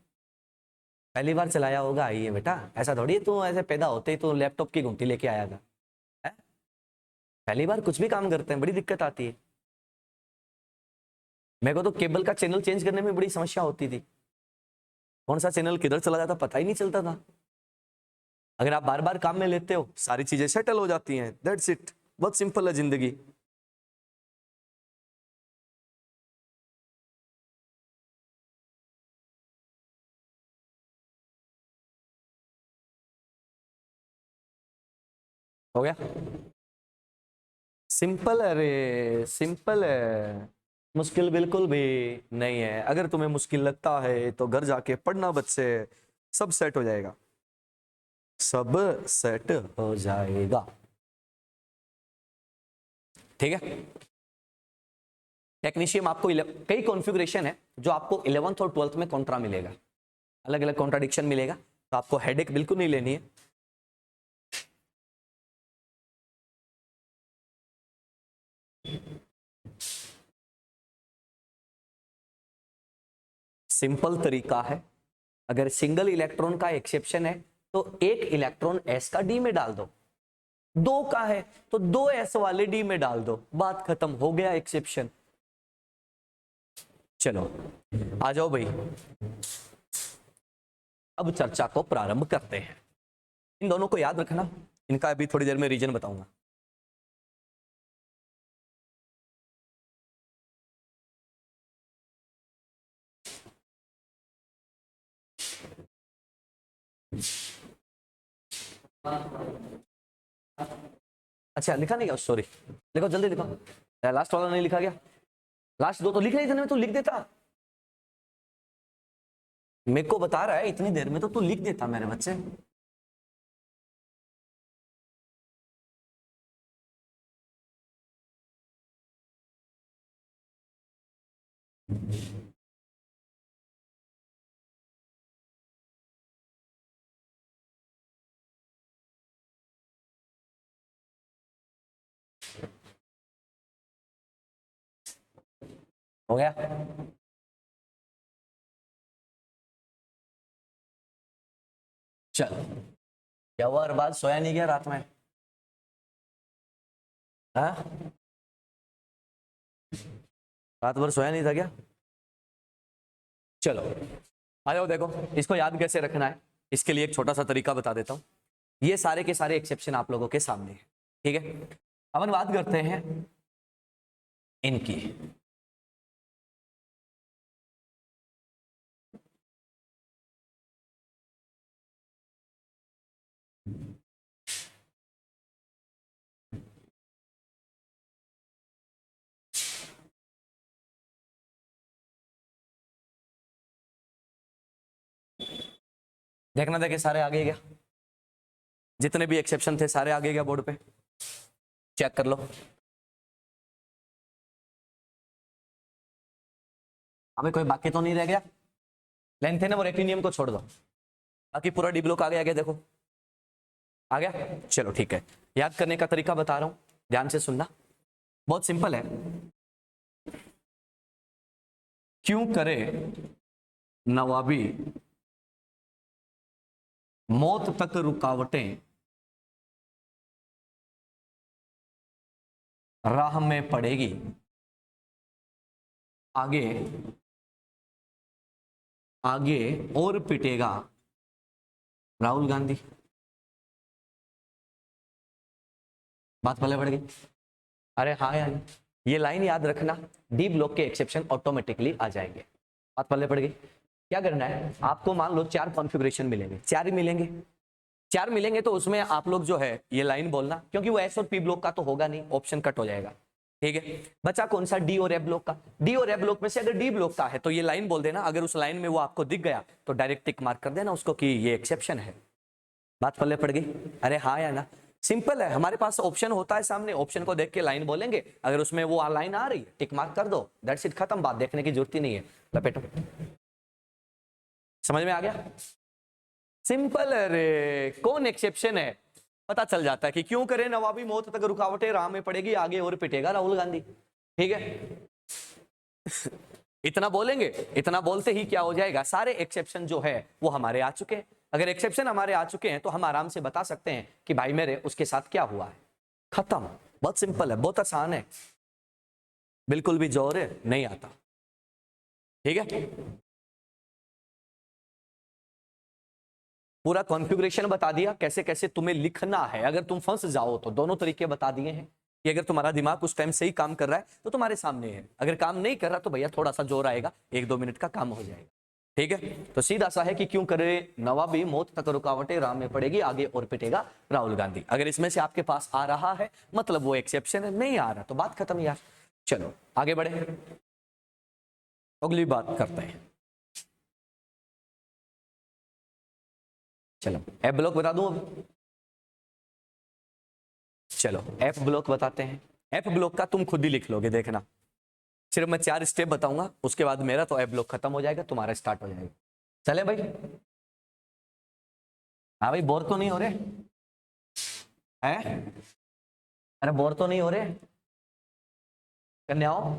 पहली बार चलाया होगा, आई है बेटा, ऐसा थोड़ी तू ऐसे पैदा होते ही तो लैपटॉप की घंटी लेके आया था। है? पहली बार कुछ भी काम करते हैं बड़ी दिक्कत आती है। मेरे को तो केबल का चैनल चेंज करने में बड़ी समस्या होती थी। कौन सा चैनल किधर चला जाता पता ही नहीं चलता था। अगर आप बार बार काम में लेते हो, सारी चीजें सेटल हो जाती हैं। दैट्स इट, बहुत सिंपल है जिंदगी। हो गया, सिंपल है रे, सिंपल है, मुश्किल बिल्कुल भी नहीं है। अगर तुम्हें मुश्किल लगता है तो घर जाके पढ़ना बच्चे, सब सेट हो जाएगा, सब सेट हो जाएगा। ठीक है। टेक्नीशियम आपको कई कॉन्फ़िगरेशन है जो आपको 11th और 12th में कॉन्ट्रा मिलेगा, अलग अलग कॉन्ट्राडिक्शन मिलेगा, तो आपको हेडेक बिल्कुल नहीं लेनी है। सिंपल तरीका है। अगर सिंगल इलेक्ट्रॉन का एक्सेप्शन है तो एक इलेक्ट्रॉन एस का डी में डाल दो, दो का है तो दो एस वाले डी में डाल दो, बात खत्म, हो गया एक्सेप्शन। चलो आ जाओ भाई, अब चर्चा को प्रारंभ करते हैं। इन दोनों को याद रखना, इनका अभी थोड़ी देर में रीजन बताऊंगा। अच्छा लिखा नहीं गया, सॉरी, लिखो जल्दी लिखो। लास्ट वाला नहीं लिखा गया, लास्ट दो तो लिख नहीं थे, मैं तो लिख देता। मेरे को बता रहा है इतनी देर में तो तू लिख देता मेरे बच्चे। हो गया? चलो, क्या हुआ अरबाज, सोया नहीं गया रात में? हाँ, रात भर सोया नहीं था क्या? चलो आ जाओ, देखो इसको याद कैसे रखना है, इसके लिए एक छोटा सा तरीका बता देता हूं। ये सारे के सारे एक्सेप्शन आप लोगों के सामने है, ठीक है? अपन बात करते हैं इनकी। देखना, देखे सारे आगे क्या, जितने भी एक्सेप्शन थे सारे आगे क्या बोर्ड पे, चेक कर लो। हमें कोई बाकी तो नहीं रह गया? लेंथेनम और एक्टिनियम को छोड़ दो, बाकी पूरा डी ब्लॉक आगे आगे देखो, आ गया? चलो ठीक है, याद करने का तरीका बता रहा हूं, ध्यान से सुनना, बहुत सिंपल है। क्यों करे नवाबी मौत तक रुकावटें, राह में पड़ेगी आगे आगे और पिटेगा राहुल गांधी। बात पहले बढ़ गई? अरे हाँ यार, ये लाइन याद रखना, डी ब्लॉक के एक्सेप्शन ऑटोमेटिकली आ जाएंगे। बात पहले पड़ गई? क्या करना है आपको, मान लो 4 कॉन्फ़िगरेशन मिलेंगे, 4 ही मिलेंगे, 4 मिलेंगे तो उसमें आप लोग जो है ये लाइन बोलना, क्योंकि वो एस और पी ब्लॉक का तो होगा नहीं, ऑप्शन कट हो जाएगा, ठीक है? बचा कौन सा? डी और एफ ब्लॉक का। डी और एफ ब्लॉक में से अगर डी ब्लॉक का है तो ये लाइन बोल देना, अगर उस लाइन में वो आपको दिख गया तो डायरेक्ट टिक मार्क कर देना उसको कि ये एक्सेप्शन है। बात पल्ले पड़ गई? अरे हाँ या ना, सिंपल है, हमारे पास ऑप्शन होता है सामने, ऑप्शन को देख के लाइन बोलेंगे, अगर उसमें वो लाइन आ रही है टिक मार्क कर दो, दैट्स इट, खत्म, बात देखने की जरूरत ही नहीं है। लपेटो, समझ में आ गया? सिंपल है रे, कौन एक्सेप्शन है पता चल जाता है कि क्यों करे नवाबी मौत तक रुकावटें, राह में पड़ेगी आगे और पिटेगा राहुल गांधी, ठीक है? इतना बोलेंगे, इतना बोलते ही क्या हो जाएगा, सारे एक्सेप्शन जो है वो हमारे आ चुके हैं। अगर एक्सेप्शन हमारे आ चुके हैं तो हम आराम से बता सकते हैं कि भाई मेरे उसके साथ क्या हुआ है, खत्म। बहुत सिंपल है, बहुत आसान है, बिल्कुल भी जोर नहीं आता, ठीक है? पूरा कॉन्फ़िगरेशन बता दिया, कैसे कैसे तुम्हें लिखना है, अगर तुम फंस जाओ तो दोनों तरीके बता दिए हैं कि अगर तुम्हारा दिमाग उस टाइम सही काम कर रहा है तो तुम्हारे सामने है, अगर काम नहीं कर रहा तो भैया थोड़ा सा जोर आएगा, 1-2 मिनट का काम हो जाएगा, ठीक है? तो सीधा सा है कि क्यों करे नवाबी मौत तक रुकावटें, राह में पड़ेगी आगे और पिटेगा राहुल गांधी। अगर इसमें से आपके पास आ रहा है मतलब वो एक्सेप्शन है, नहीं आ रहा तो बात खत्म यार। चलो आगे बढ़े, अगली बात करते हैं। चलो एफ ब्लॉक बता दूं अब, चलो एफ ब्लॉक बताते हैं। एफ ब्लॉक का तुम खुद ही लिख लोगे, देखना, सिर्फ मैं 4 स्टेप बताऊंगा, उसके बाद मेरा तो एफ ब्लॉक खत्म हो जाएगा, तुम्हारा स्टार्ट हो जाएगा। चले भाई? हाँ भाई, बोर तो नहीं हो रहे हैं? अरे बोर तो नहीं हो रहे? करने आओ?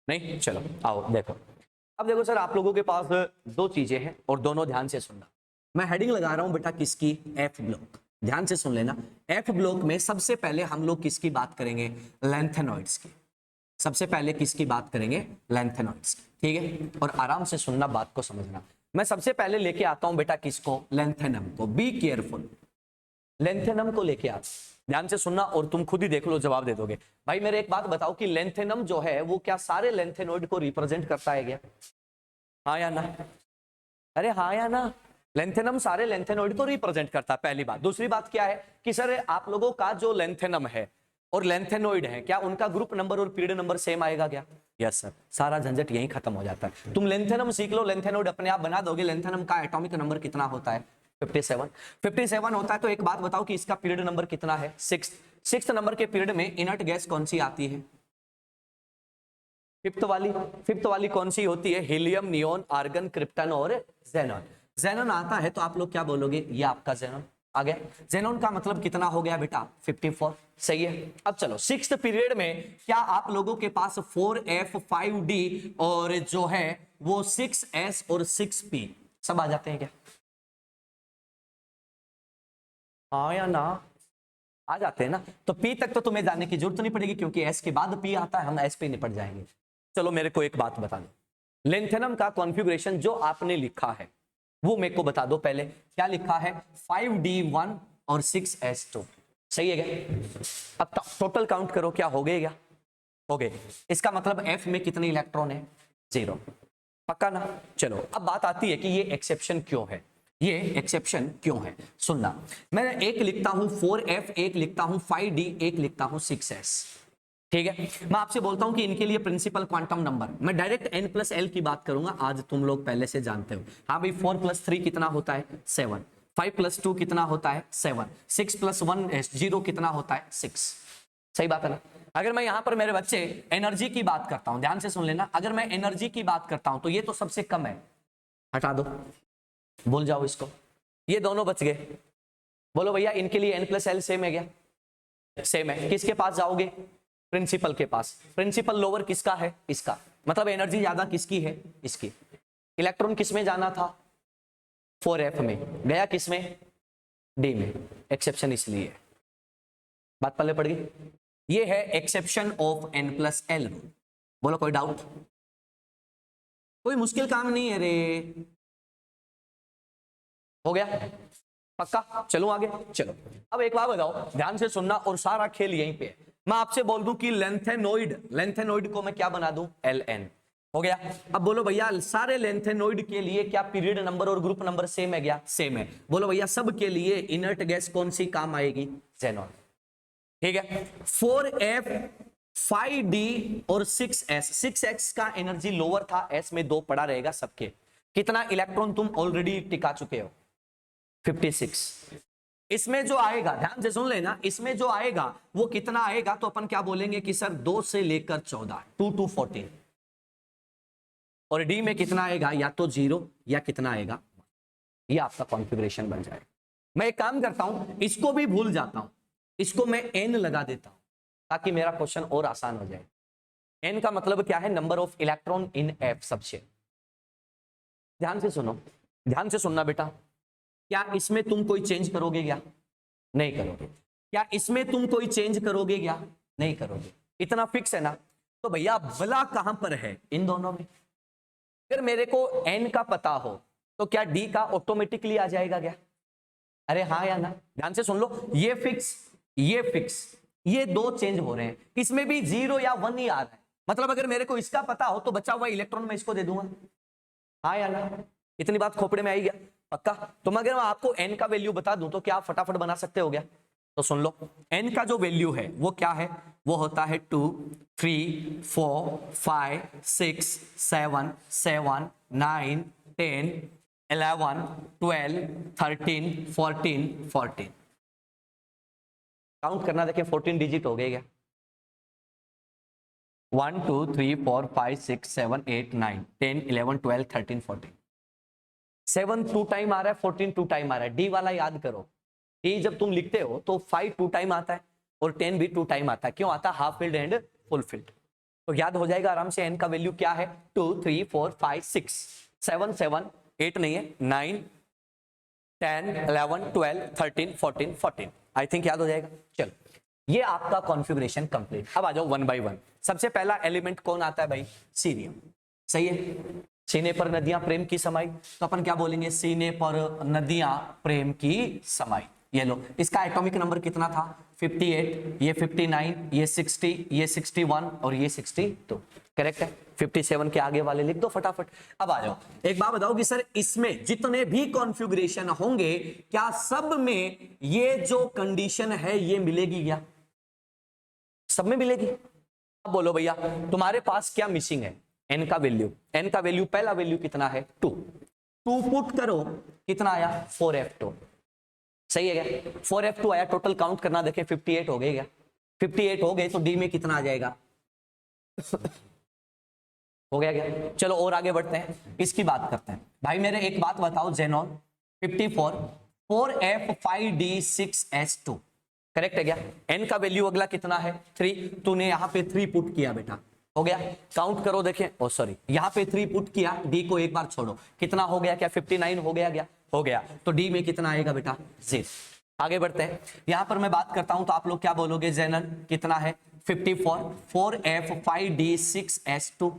नहीं, चलो आओ देखो। अब देखो सर, आप लोगों के पास 2 चीजें हैं और दोनों ध्यान से सुनना। मैं हेडिंग लगा रहा हूं बेटा किसकी, एफ ब्लॉक, ध्यान से सुन लेना। एफ ब्लॉक में सबसे पहले हम लोग किसकी बात करेंगे, लैंथेनॉइड्स की। सबसे पहले किसकी बात करेंगे, लैंथेनॉइड्स की, ठीक है? और आराम से सुनना, बात को समझना। मैं सबसे पहले लेके आता हूं बेटा किसको, लैंथेनम को, बी केयरफुल, लेंथेनम को लेके आता, ध्यान से सुनना और तुम खुद ही देख लो, जवाब दे दोगे। भाई मेरे एक बात बताओ कि लेंथेनम जो है वो क्या सारे लेंथेनॉइड को रिप्रेजेंट करता है क्या? हाँ या ना? अरे हाँ या ना? लेंथेनम सारे लेंथेनॉइड को रिप्रेजेंट करता है, पहली बात। दूसरी बात क्या है कि सर आप लोगों का जो लेंथेनम है और लेंथेनॉइड है, क्या उनका ग्रुप नंबर और पीरियड नंबर सेम आएगा क्या? यस सर, सारा झंझट यहीं खत्म हो जाता है। तुम लेंथेनम सीख लो, लेंथेनॉइड अपने आप बना दोगे। लेंथेनम का एटॉमिक नंबर कितना होता है? 57 होता है। तो एक बात बताओ कि इसका पीरियड नंबर कितना है? 6th नंबर के पीरियड में इनर्ट गैस कौन सी आती है? फिफ्थ वाली कौन सी होती है? हीलियम, नियोन, आर्गन, क्रिप्टन और जेनॉन। जेनॉन आता है तो आप लोग क्या बोलोगे, ये आपका जेनॉन। आ गया। जेनॉन का मतलब कितना हो गया बेटा 54, सही है। अब चलो सिक्स्थ पीरियड में क्या आप लोगों के पास 4F 5D और जो है वो 6S और 6P सब आ जाते हैं क्या? हाँ या ना? आ जाते हैं ना। तो P तक तो तुम्हें जाने की जरूरत नहीं पड़ेगी क्योंकि S के बाद P आता है, हम S पे निपट जाएंगे। चलो मेरे को एक बात बता दो, लेंथेनम का कॉन्फ़िगरेशन जो आपने लिखा है वो मेरे को बता दो पहले। क्या लिखा है? 5D1 और 6S2, सही है क्या? अब टोटल काउंट करो, क्या हो गए? क्या हो गए? इसका मतलब F में कितने इलेक्ट्रॉन है? 0, पक्का ना? चलो अब बात आती है कि ये एक्सेप्शन क्यों है, ये एक्सेप्शन क्यों है। सुनना, मैं एक लिखता हूं 4F, एक लिखता हूं 5D, एक लिखता हूं 6S, ठीक है। मैं आपसे बोलता हूं कि इनके लिए प्रिंसिपल क्वांटम नंबर, मैं डायरेक्ट n+l की बात करूंगा, आज तुम लोग पहले से जानते हो। हाँ भाई 4 + 3 कितना होता है? 7, 5 + 2 कितना होता है? 7, 6 + 1 0 कितना होता है? 6, सही बात है ना? अगर मैं यहां पर मेरे बच्चे एनर्जी की बात करता हूं, ध्यान से सुन लेना, अगर मैं एनर्जी की बात करता हूं तो ये तो सबसे कम है, हटा दो, भूल जाओ इसको, ये दोनों बच गए। बोलो भैया इनके लिए n+l सेम है क्या? सेम है। किसके पास जाओगे? प्रिंसिपल के पास। प्रिंसिपल लोअर किसका है? इसका, मतलब एनर्जी ज्यादा किसकी है? इसकी। इलेक्ट्रॉन किसमें जाना था? 4F में, गया किसमें? D में। एक्सेप्शन इसलिए है, बात पल्ले पड़ गई। ये है एक्सेप्शन ऑफ n+l रूल। बोलो कोई डाउट? कोई मुश्किल काम नहीं है रे, हो गया पक्का? चलो आगे चलो। अब एक बात बताओ, ध्यान से सुनना और सारा खेल यहीं पे है। मैं आपसे बोल दूं कि लेंथेनोइड को मैं क्या बना दूं? Ln, हो गया। अब बोलो भैया सारे लेंथेनोइड के लिए क्या पीरियड नंबर और ग्रुप नंबर सेम है क्या? सेम है। बोलो भैया सब के लिए इनर्ट गैस कौन सी काम आएगी? जेनॉन, ठीक है। 4F 5D और 6S, 6x का एनर्जी लोअर था, S में 2 पड़ा रहेगा सबके। कितना इलेक्ट्रॉन तुम ऑलरेडी टिका चुके हो? 56। इसमें जो आएगा, ध्यान से सुन लेना, इसमें जो आएगा वो कितना आएगा? तो अपन क्या बोलेंगे कि सर 2 से लेकर 14, 2 to 14। और डी में कितना आएगा? या तो 0 या कितना आएगा? ये आपका कॉन्फ़िगरेशन बन जाएगा। मैं एक काम करता हूं, इसको भी भूल जाता हूं, इसको मैं n लगा देता हूं ताकि मेरा क्वेश्चन और आसान हो जाए। n का मतलब क्या है? Number of electron in F सबसे। ध्यान से सुनो, ध्यान से सुनना बेटा, क्या इसमें तुम कोई चेंज करोगे क्या? नहीं करोगे। क्या इसमें तुम कोई चेंज करोगे क्या? नहीं करोगे। इतना फिक्स है ना? तो भैया भला कहां पर है? इन दोनों में। अगर मेरे को n का पता हो तो क्या d का ऑटोमेटिकली आ जाएगा क्या? अरे हाँ या ना? ध्यान से सुन लो, ये फिक्स, ये फिक्स, ये 2 चेंज हो रहे हैं, इसमें भी 0 या 1 ही आ रहा है। मतलब अगर मेरे को इसका पता हो तो बचा हुआ इलेक्ट्रॉन मैं इसको दे दूंगा, हाँ या ना? इतनी बात खोपड़े में आई गया? पक्का? तो अगर मैं आपको n का वैल्यू बता दूं तो क्या आप फटाफट बना सकते हो क्या? तो सुन लो, n का जो वैल्यू है वो क्या है? वो होता है 2, 3, 4, 5, 6, 7, 7, 9, 10, 11, 12, 13, 14, 14। काउंट करना, देखें 14 डिजिट हो गए क्या? 1, 2, 3, 4, 5, 6, 7, 8, 9, 10, 11, 12, 13, 14। 7 2 टाइम आ रहा है, 14 2 टाइम आ रहा है। डी वाला याद करो, डी जब तुम लिखते हो तो 5 2 टाइम आता है और 10 भी 2 टाइम आता है। क्यों आता है? Half filled and full field. तो याद हो जाएगा आराम से। n का वैल्यू क्या है? 2, 3, 4, 5, 6, 7, 7, 8 नहीं है, 9, 10, 11, 12, 13, 14, 14। आई थिंक याद हो जाएगा। चलो, ये आपका कॉन्फ़िगरेशन कंप्लीट। अब आ जाओ 1 by 1। सबसे पहला एलिमेंट कौन आता है भाई? सीरियम, सही है। सीने पर नदियां प्रेम की समाई, तो अपन क्या बोलेंगे? सीने पर नदियां प्रेम की समाई। ये लो, इसका एटॉमिक नंबर कितना था? 58, ये 59, ये 60, ये 61 और ये 62। करेक्ट है। 57 के आगे वाले लिख दो फटाफट। अब आ जाओ, एक बात बताओ कि सर इसमें जितने भी कॉन्फ़िगरेशन होंगे क्या सब में ये जो कंडीशन है ये मिलेगी क्या? सब में मिलेगी। अब बोलो भैया तुम्हारे पास क्या मिसिंग है? n का वैल्यू। n का वैल्यू, पहला वैल्यू कितना है? 2। 2 पुट करो, कितना आया? 4f2। सही है क्या? 4f2 आया। टोटल काउंट करना, देखें 58 हो गए क्या? 58 हो गए तो d में कितना आ जाएगा? हो गया क्या? चलो और आगे बढ़ते हैं, इसकी बात करते हैं। भाई मेरे एक बात बताओ, जेनॉन 54 4F5D6S2 करेक्ट है क्या? n का वैल्यू अगला कितना है 3, तूने यहाँ पे 3 पुट किया बेटा, हो गया। काउंट करो देखें, ओ सॉरी यहाँ पे 3 पुट किया, d को एक बार छोड़ो, कितना हो गया? क्या 59 हो गया? हो गया। तो d में कितना आएगा बेटा? 0। आगे बढ़ते हैं, यहां पर मैं बात करता हूं तो आप लोग क्या बोलोगे? जेनन कितना है? 54। 4F5D6S2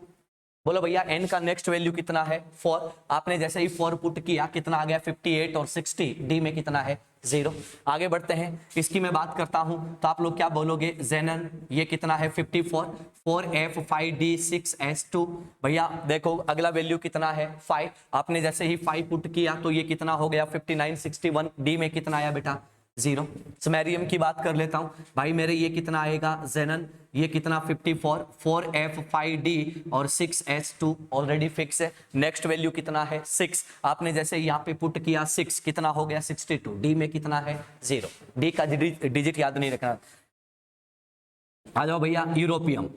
बोलो भैया n का नेक्स्ट वैल्यू कितना है? 4। आपने जैसे ही 4 पुट किया, कितना आ गया? 58 और 60, d में कितना है? 0। आगे बढ़ते हैं, इसकी मैं बात करता हूं तो आप लोग क्या बोलोगे? जेनन ये कितना है? 54। 4F5D6S2 भैया देखो अगला वैल्यू कितना है? 5। आपने जैसे ही 5 पुट किया तो ये कितना हो गया? 59 61, d में कितना आया बेटा? 0। समैरियम की बात कर लेता हूं भाई मेरे, ये कितना आएगा? जेनन ये कितना? 54। 4F5D और 6S2 ऑलरेडी फिक्स है। नेक्स्ट वैल्यू कितना है? 6। आपने जैसे यहाँ पे पुट किया 6, कितना हो गया? 62, d में कितना है? 0। d का डिजिट याद नहीं रखना। आ जाओ भैया, यूरोपियम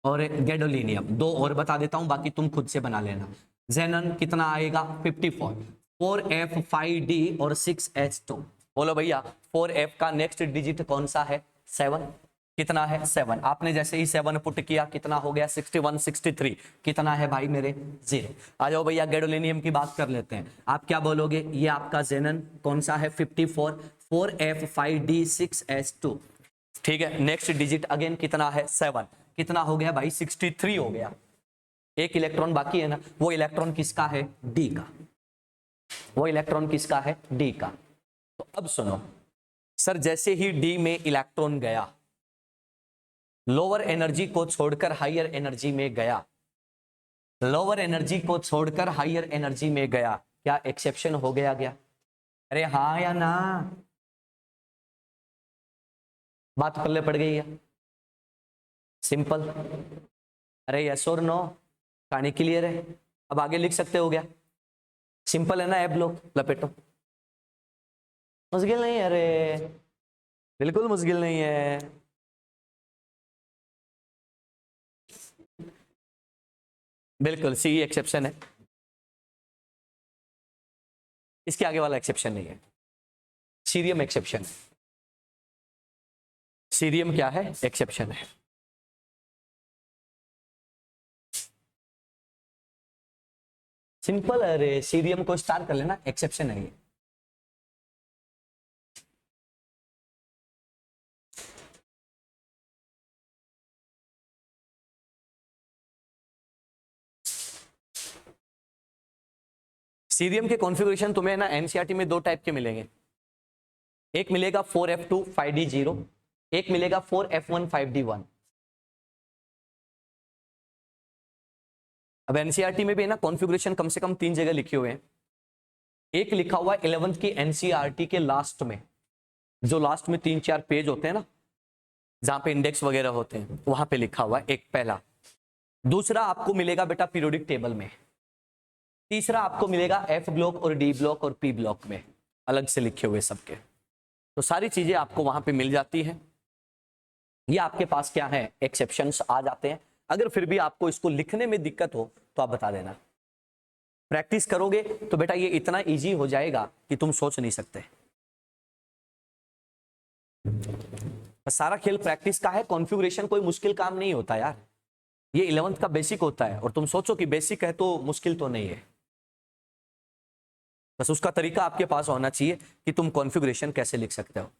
और गैडोलिनियम, दो और बता देता हूं, बाकी तुम खुद से बना लेना। जेनन कितना आएगा? 54। 4F5D और 6S2 बोलो भैया 4F का नेक्स्ट डिजिट कौन सा है? 7। कितना है? 7। आपने जैसे ही 7 पुट किया, कितना हो गया? 61 63, कितना है भाई मेरे? 0। आ जाओ भैया गैडोलिनियम की बात कर लेते हैं, आप क्या बोलोगे? ये आपका जेनन कौन सा है? 54। 4F5D6S2 ठीक है, नेक्स्ट डिजिट अगेन कितना है? 7। कितना हो गया भाई? 63 हो गया। एक इलेक्ट्रॉन बाकी है ना, वो इलेक्ट्रॉन किसका है? डी का। वो इलेक्ट्रॉन किसका है? डी का। तो अब सुनो सर, जैसे ही डी में इलेक्ट्रॉन गया, लोअर एनर्जी को छोड़कर हायर एनर्जी में गया, लोअर एनर्जी को छोड़कर हायर एनर्जी में गया, क्या एक्सेप्शन हो गया? अरे हाँ या ना? बात पल्ले पड़ गई है? सिंपल। अरे यस और नो, कहानी क्लियर है? अब आगे लिख सकते हो क्या? सिंपल है ना? एब लोग लपेटो, मुश्किल नहीं है। अरे बिल्कुल मुश्किल नहीं है। बिल्कुल सी एक्सेप्शन है, इसके आगे वाला एक्सेप्शन नहीं है। सीरियम एक्सेप्शन है। सीरियम क्या है? एक्सेप्शन है। सिंपल। अरे सीरियम को स्टार कर लेना, एक्सेप्शन है ये। सीरियम के कॉन्फ़िगरेशन तुम्हें ना एनसीईआरटी में 2 टाइप के मिलेंगे। एक मिलेगा 4F2 5D0, एक मिलेगा 4F1 5D1। अब एनसीईआरटी में भी है ना कॉन्फ़िगरेशन कम से कम 3 जगह लिखे हुए हैं। एक लिखा हुआ है 11th की एनसीईआरटी के लास्ट में, जो लास्ट में 3-4 पेज होते हैं ना, जहां पे इंडेक्स वगैरह होते हैं, वहां पे लिखा हुआ है एक पहला। दूसरा आपको मिलेगा बेटा पीरियोडिक टेबल में। तीसरा आपको मिलेगा एफ ब्लॉक और डी ब्लॉक और पी ब्लॉक में, अलग से लिखे हुए सबके। तो सारी चीजें आपको वहां पे मिल जाती हैं। ये आपके पास क्या है? एक्सेप्शंस आ जाते हैं। अगर फिर भी आपको इसको लिखने में दिक्कत हो तो आप बता देना। प्रैक्टिस करोगे तो बेटा ये इतना इजी हो जाएगा कि तुम सोच नहीं सकते। सारा खेल प्रैक्टिस का है। कॉन्फ़िगरेशन कोई मुश्किल काम नहीं होता यार, ये 11th का बेसिक होता है। और तुम सोचो कि बेसिक है तो मुश्किल तो नहीं है, बस उसका तरीका आपके पास होना चाहिए कि तुम कॉन्फ़िगरेशन कैसे लिख सकते हो।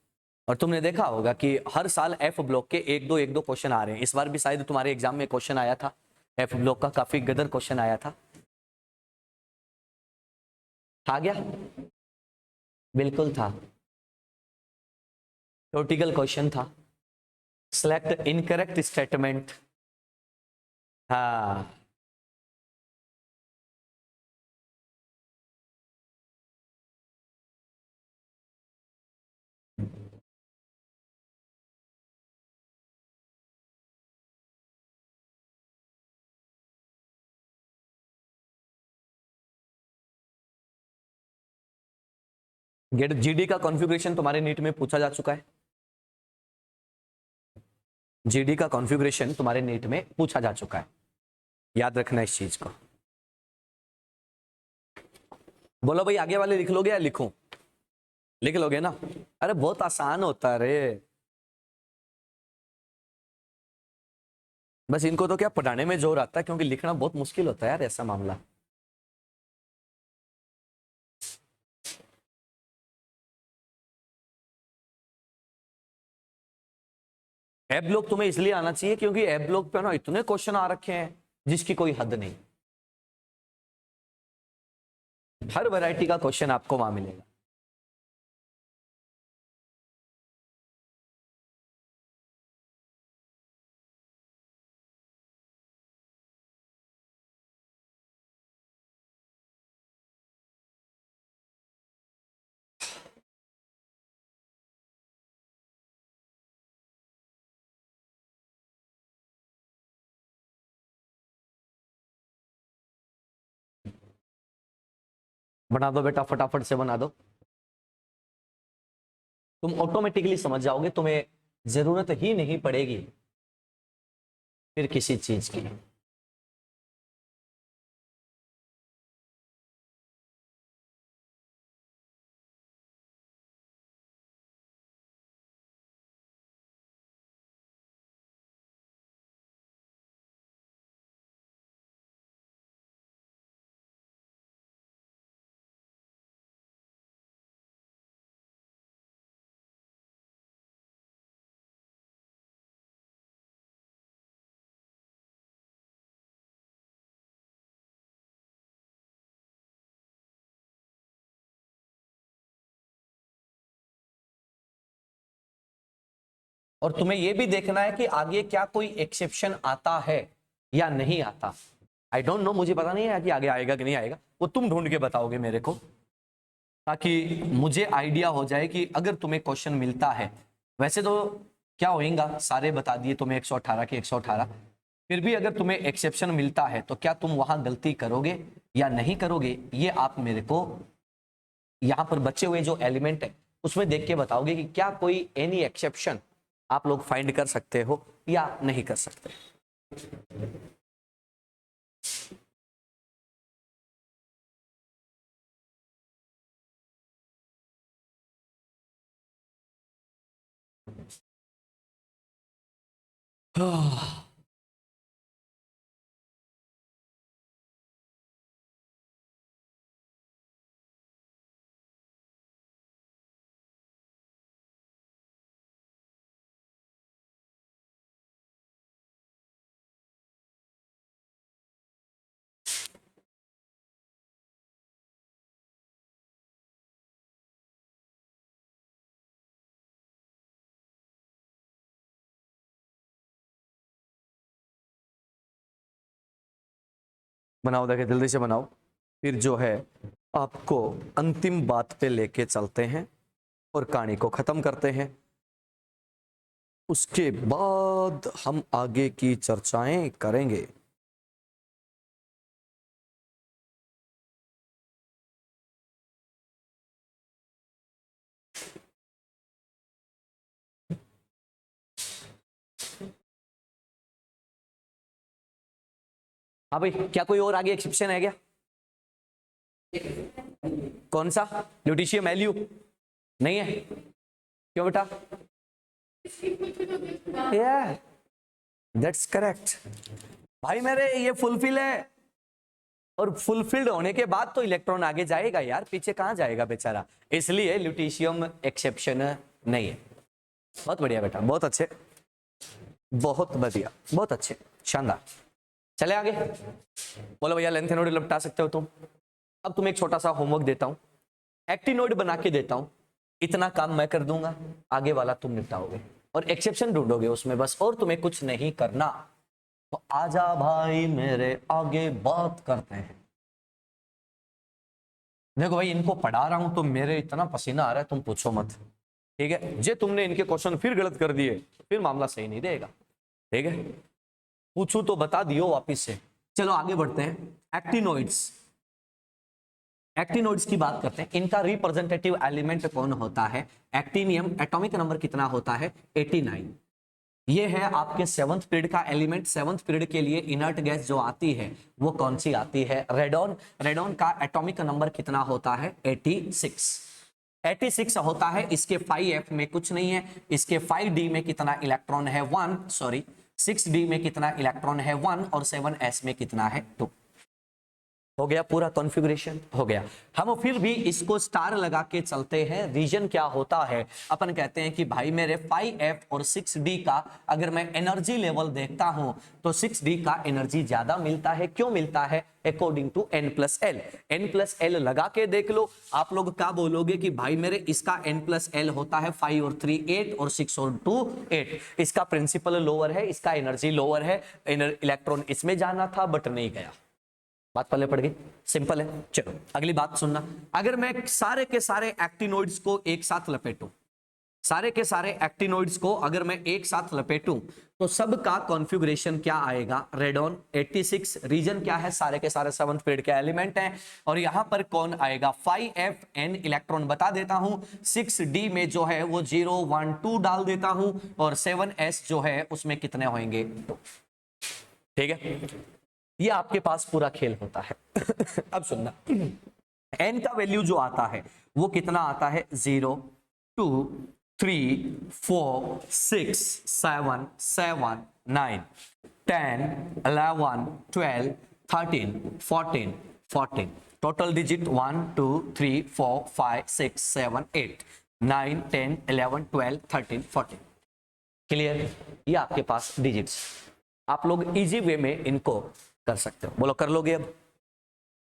और तुमने देखा होगा कि हर साल एफ ब्लॉक के एक दो क्वेश्चन आ रहे हैं। इस बार भी शायद तुम्हारे एग्जाम में क्वेश्चन आया था एफ ब्लॉक का, काफी गदर क्वेश्चन आया था। आ गया? बिल्कुल था, थ्योरेटिकल क्वेश्चन था। Select incorrect statement. हाँ गेट जीडी का कॉन्फ़िगरेशन तुम्हारे नीट में पूछा जा चुका है। जीडी का कॉन्फ़िगरेशन तुम्हारे नीट में पूछा जा चुका है, याद रखना इस चीज को। बोलो भाई आगे वाले लिख लोगे या लिखूं? लिख लोगे ना? अरे बहुत आसान होता है रे, बस इनको तो क्या पढ़ाने में जोर आता है, क्योंकि लिखना बहुत मुश्किल होता है यार ऐसा मामला। ए ब्लॉक तुम्हें इसलिए आना चाहिए क्योंकि ए ब्लॉक पे ना इतने क्वेश्चन आ रखे हैं जिसकी कोई हद नहीं। हर वैरायटी का क्वेश्चन आपको वहां मिलेगा। बना दो बेटा, फटाफट से बना दो, तुम ऑटोमेटिकली समझ जाओगे, तुम्हें जरूरत ही नहीं पड़ेगी फिर किसी चीज की। और तुम्हें यह भी देखना है कि आगे क्या कोई एक्सेप्शन आता है या नहीं आता। आई डोंट नो, मुझे पता नहीं है कि आगे आएगा कि नहीं आएगा, वो तुम ढूंढ के बताओगे मेरे को, ताकि मुझे आइडिया हो जाए कि अगर तुम्हें क्वेश्चन मिलता है, वैसे तो क्या होएगा सारे बता दिए तुम्हें 118 के 118, फिर भी अगर तुम्हें एक्सेप्शन मिलता है तो क्या तुम वहां गलती करोगे या नहीं करोगे, ये आप मेरे को यहाँ पर बचे हुए जो एलिमेंट है उसमें देख के बताओगे कि क्या कोई एनी एक्सेप्शन आप लोग फाइंड कर सकते हो या नहीं कर सकते। बनाओ, देखे जल्दी से बनाओ, फिर जो है आपको अंतिम बात पे लेके चलते हैं और कहानी को खत्म करते हैं। उसके बाद हम आगे की चर्चाएं करेंगे। हाँ भाई, क्या कोई और आगे एक्सेप्शन है क्या? कौन सा? ल्यूटिशियम एल्यू नहीं है? क्यों बेटा? यार दैट्स करेक्ट भाई मेरे, ये फुलफिल है, और फुलफिल्ड होने के बाद तो इलेक्ट्रॉन आगे जाएगा यार, पीछे कहां जाएगा बेचारा, इसलिए ल्यूटिशियम एक्सेप्शन नहीं है। बहुत बढ़िया बेटा, बहुत अच्छे, बहुत बढ़िया, बहुत अच्छे, शानदार। चले आगे, बोलो भैया लेंथेनोइड लपटा सकते हो तुम। अब तुम्हें एक छोटा सा होमवर्क देता हूं, एक्टिनोइड बना के देता हूं, इतना काम मैं कर दूंगा, आगे वाला तुम निपटाओगे और एक्सेप्शन ढूंढोगे उसमें बस, और तुम्हें कुछ नहीं करना। तो आजा भाई मेरे आगे बात करते हैं। देखो भाई, इनको पढ़ा रहा हूं तो मेरे इतना पसीना आ रहा है तुम पूछो मत, ठीक है? जे तुमने इनके क्वेश्चन फिर गलत कर दिए फिर मामला सही नहीं रहेगा, ठीक है? पूछू तो बता दियो वापिस से। चलो आगे बढ़ते हैं। एक्टिनोइड्स, एक्टिनोइड्स की बात करते हैं। इनका रिप्रेजेंटेटिव एलिमेंट कौन होता है? एक्टिनियम। एटॉमिक नंबर कितना होता है? 89। ये है आपके 7th पीरियड का एलिमेंट। 7th पीरियड के लिए इनर्ट गैस जो आती है वो कौन सी आती है? रेडॉन। रेडॉन का एटॉमिक नंबर कितना होता है? 86। 86 होता है, इसके 5f में कुछ नहीं है, इसके 5d में कितना इलेक्ट्रॉन है 1, सॉरी 6d में कितना इलेक्ट्रॉन है 1 और 7s में कितना है 2। हो गया पूरा कॉन्फ़िगरेशन हो गया। हम फिर भी इसको स्टार लगा के चलते हैं। रीजन क्या होता है, अपन कहते हैं कि भाई मेरे 5f और 6d का अगर मैं एनर्जी लेवल देखता हूं तो 6d का एनर्जी ज्यादा मिलता है। क्यों मिलता है? According to n+l। n+l लगा के देख लो, आप लोग क्या बोलोगे कि भाई मेरे इसका n+l होता है 5 और 3 8 और 6 और 2 8। इसका प्रिंसिपल लोअर है, इसका एनर्जी लोअर है, इलेक्ट्रॉन इसमें जाना था बट नहीं गया। बात पल्ले पड़ गई, सिंपल है। चलो अगली बात सुनना, अगर मैं सारे के सारे एक्टिनोइड्स को एक साथ लपेटूं, सारे के सारे एक्टिनोइड्स को अगर मैं एक साथ लपेटूं तो सबका कॉन्फ़िगरेशन क्या आएगा? रेडॉन 86, रीजन क्या है? सारे के सारे 7th पीरियड के एलिमेंट हैं। और यहां पर कौन आएगा? 5fn इलेक्ट्रॉन बता देता हूं, 6d में जो है वो 0 1 2 डाल देता हूं और 7s जो है उसमें कितने होंगे? ठीक है, ये आपके पास पूरा खेल होता है। अब सुनना, n का वैल्यू जो आता है वो कितना आता है? 0 2 3 4 6 7 7 9 10 11 12 13 14 14। Total digit 1 2 3 4 5 6 7 8 9 10 11 12 13 14। क्लियर? ये आपके पास डिजिट्स, आप लोग इजी वे में इनको कर सकते हो। बोलो कर लोगे? अब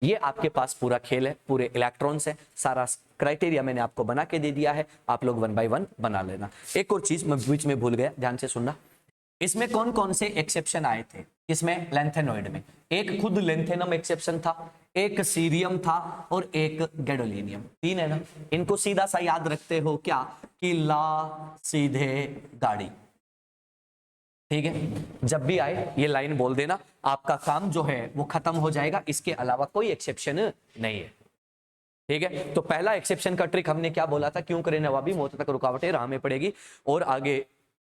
ये आपके पास पूरा खेल है, पूरे इलेक्ट्रॉन्स है, सारा क्राइटेरिया मैंने आपको बना के दे दिया है, आप लोग 1 बाय 1 बना लेना। एक और चीज मैं बीच में भूल गया, ध्यान से सुनना, इसमें कौन कौन से एक्सेप्शन आए थे? इसमें लैंथेनॉइड में एक खुद लेंथेनम एक्सेप्शन था, एक सीरियम था और एक गैडोलिनियम। 3 है ना? इनको सीधा सा याद रखते हो क्या कि ला सीधे गाड़ी। ठीक है, जब भी आए ये लाइन बोल देना, आपका काम जो है वो खत्म हो जाएगा, इसके अलावा कोई एक्सेप्शन नहीं है। ठीक है, तो पहला एक्सेप्शन का ट्रिक हमने क्या बोला था? क्यों करे नवाबी, मौत तक रुकावटें राह में पड़ेगी, और आगे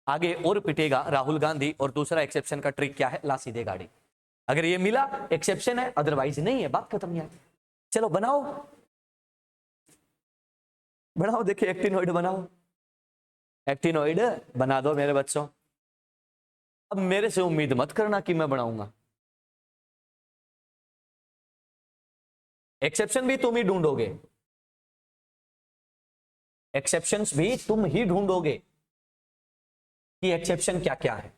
आगे और पिटेगा राहुल गांधी। और दूसरा एक्सेप्शन का ट्रिक क्या है? ला सीधे गाड़ी। अगर ये मिला एक्सेप्शन है, अदरवाइज नहीं है, बात खत्म। यार चलो बनाओ बनाओ, देखिए एक्टिनोइड बनाओ, एक्टिनोइड बना दो मेरे बच्चों। अब मेरे से उम्मीद मत करना कि मैं बनाऊंगा, एक्सेप्शन भी तुम ही ढूंढोगे, एक्सेप्शंस भी तुम ही ढूंढोगे कि एक्सेप्शन क्या क्या है।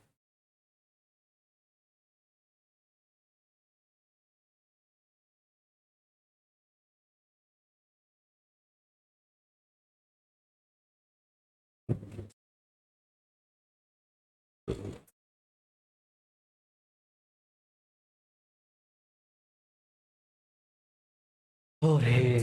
अरे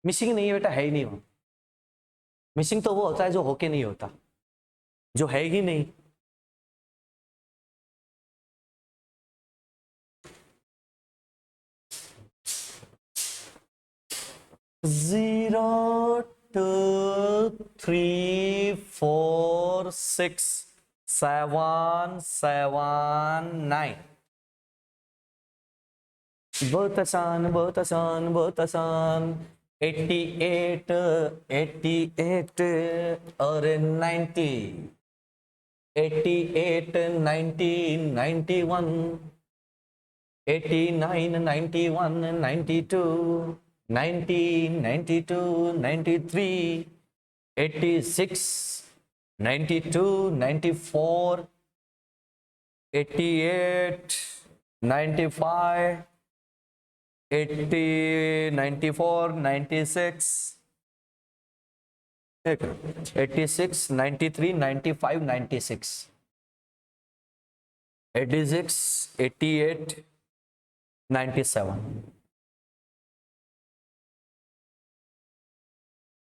मिसिंग नहीं है बेटा, है ही नहीं वो। मिसिंग तो वो होता है जो होके नहीं होता, जो है ही नहीं। जीरो 2 3 4 6 7 7 9 बहुत आसान बहुत आसान बहुत आसान 88 88 और 90 88 90 91 89 91 92 90 92 93 86 92 94 88 95 80 94 96 86 93 95 96 86 88 97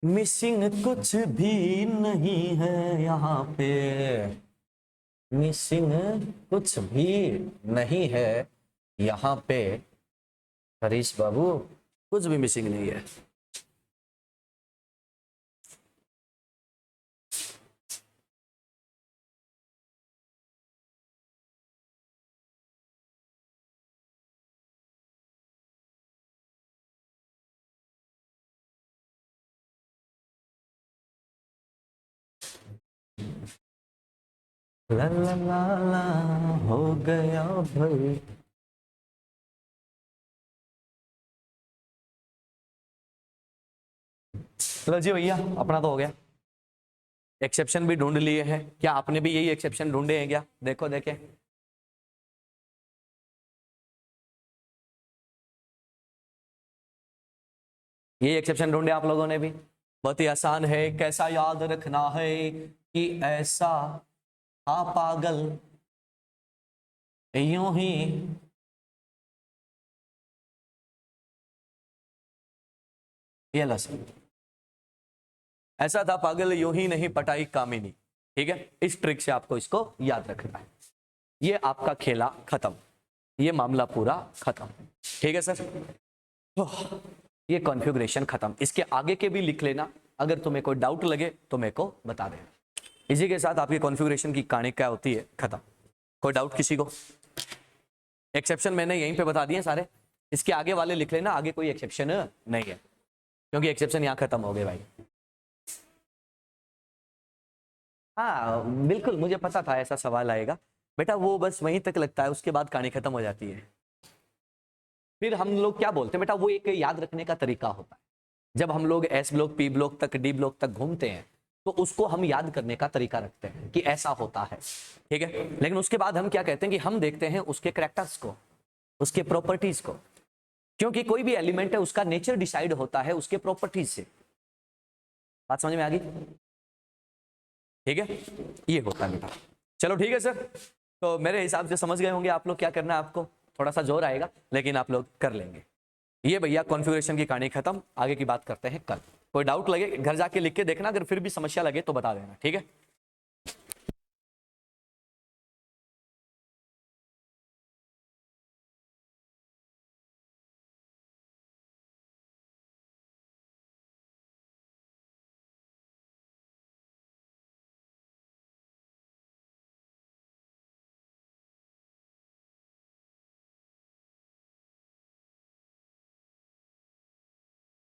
मिसिंग कुछ भी नहीं है यहाँ पे मिसिंग कुछ भी नहीं है यहाँ पे हरीश बाबू कुछ भी मिसिंग नहीं है ला ला ला ला हो गया भाई चलो जी भैया अपना तो हो गया एक्सेप्शन भी ढूंढ लिए हैं क्या आपने भी यही एक्सेप्शन ढूंढे हैं क्या देखो देखे ये एक्सेप्शन ढूंढे आप लोगों ने भी बहुत ही आसान है कैसा याद रखना है कि ऐसा हाँ पागल यूं ही ये लो सर ऐसा था पागल यूं ही नहीं पटाई कामिनी ठीक है इस ट्रिक से आपको इसको याद रखना है ये आपका खेला खत्म ये मामला पूरा खत्म ठीक है सर ये कॉन्फ़िगरेशन खत्म इसके आगे के भी लिख लेना अगर तुम्हें कोई डाउट लगे तो मेरे को बता देना इसी के साथ आपकी कॉन्फ़िगरेशन की कहानी क्या होती है खत्म कोई डाउट किसी को एक्सेप्शन मैंने यहीं पे बता दिए सारे इसके आगे वाले लिख लेना आगे कोई एक्सेप्शन नहीं है क्योंकि एक्सेप्शन यहाँ खत्म हो गए भाई हाँ बिल्कुल मुझे पता था ऐसा सवाल आएगा बेटा वो बस वहीं तक लगता है उसके बाद कहानी खत्म हो जाती है फिर हम लोग क्या बोलते हैं बेटा वो एक याद रखने का तरीका होता है जब हम लोग एस ब्लॉक पी ब्लॉक तक डी ब्लॉक तक घूमते हैं तो उसको हम याद करने का तरीका रखते हैं कि ऐसा होता है ठीक है लेकिन उसके बाद हम क्या कहते हैं कि हम देखते हैं उसके कैरेक्टर्स को उसके प्रॉपर्टीज को क्योंकि कोई भी एलिमेंट है उसका नेचर डिसाइड होता है उसके प्रॉपर्टीज से बात समझ में आ गई ठीक है ये होता है बेटा चलो ठीक है सर तो मेरे हिसाब से समझ गए होंगे आप लोग क्या करना है आपको थोड़ा सा जोर आएगा लेकिन आप लोग कर लेंगे ये भैया कॉन्फ़िगरेशन की कहानी खत्म आगे की बात करते हैं कल कोई डाउट लगे घर जाके लिख के देखना अगर फिर भी समस्या लगे तो बता देना ठीक है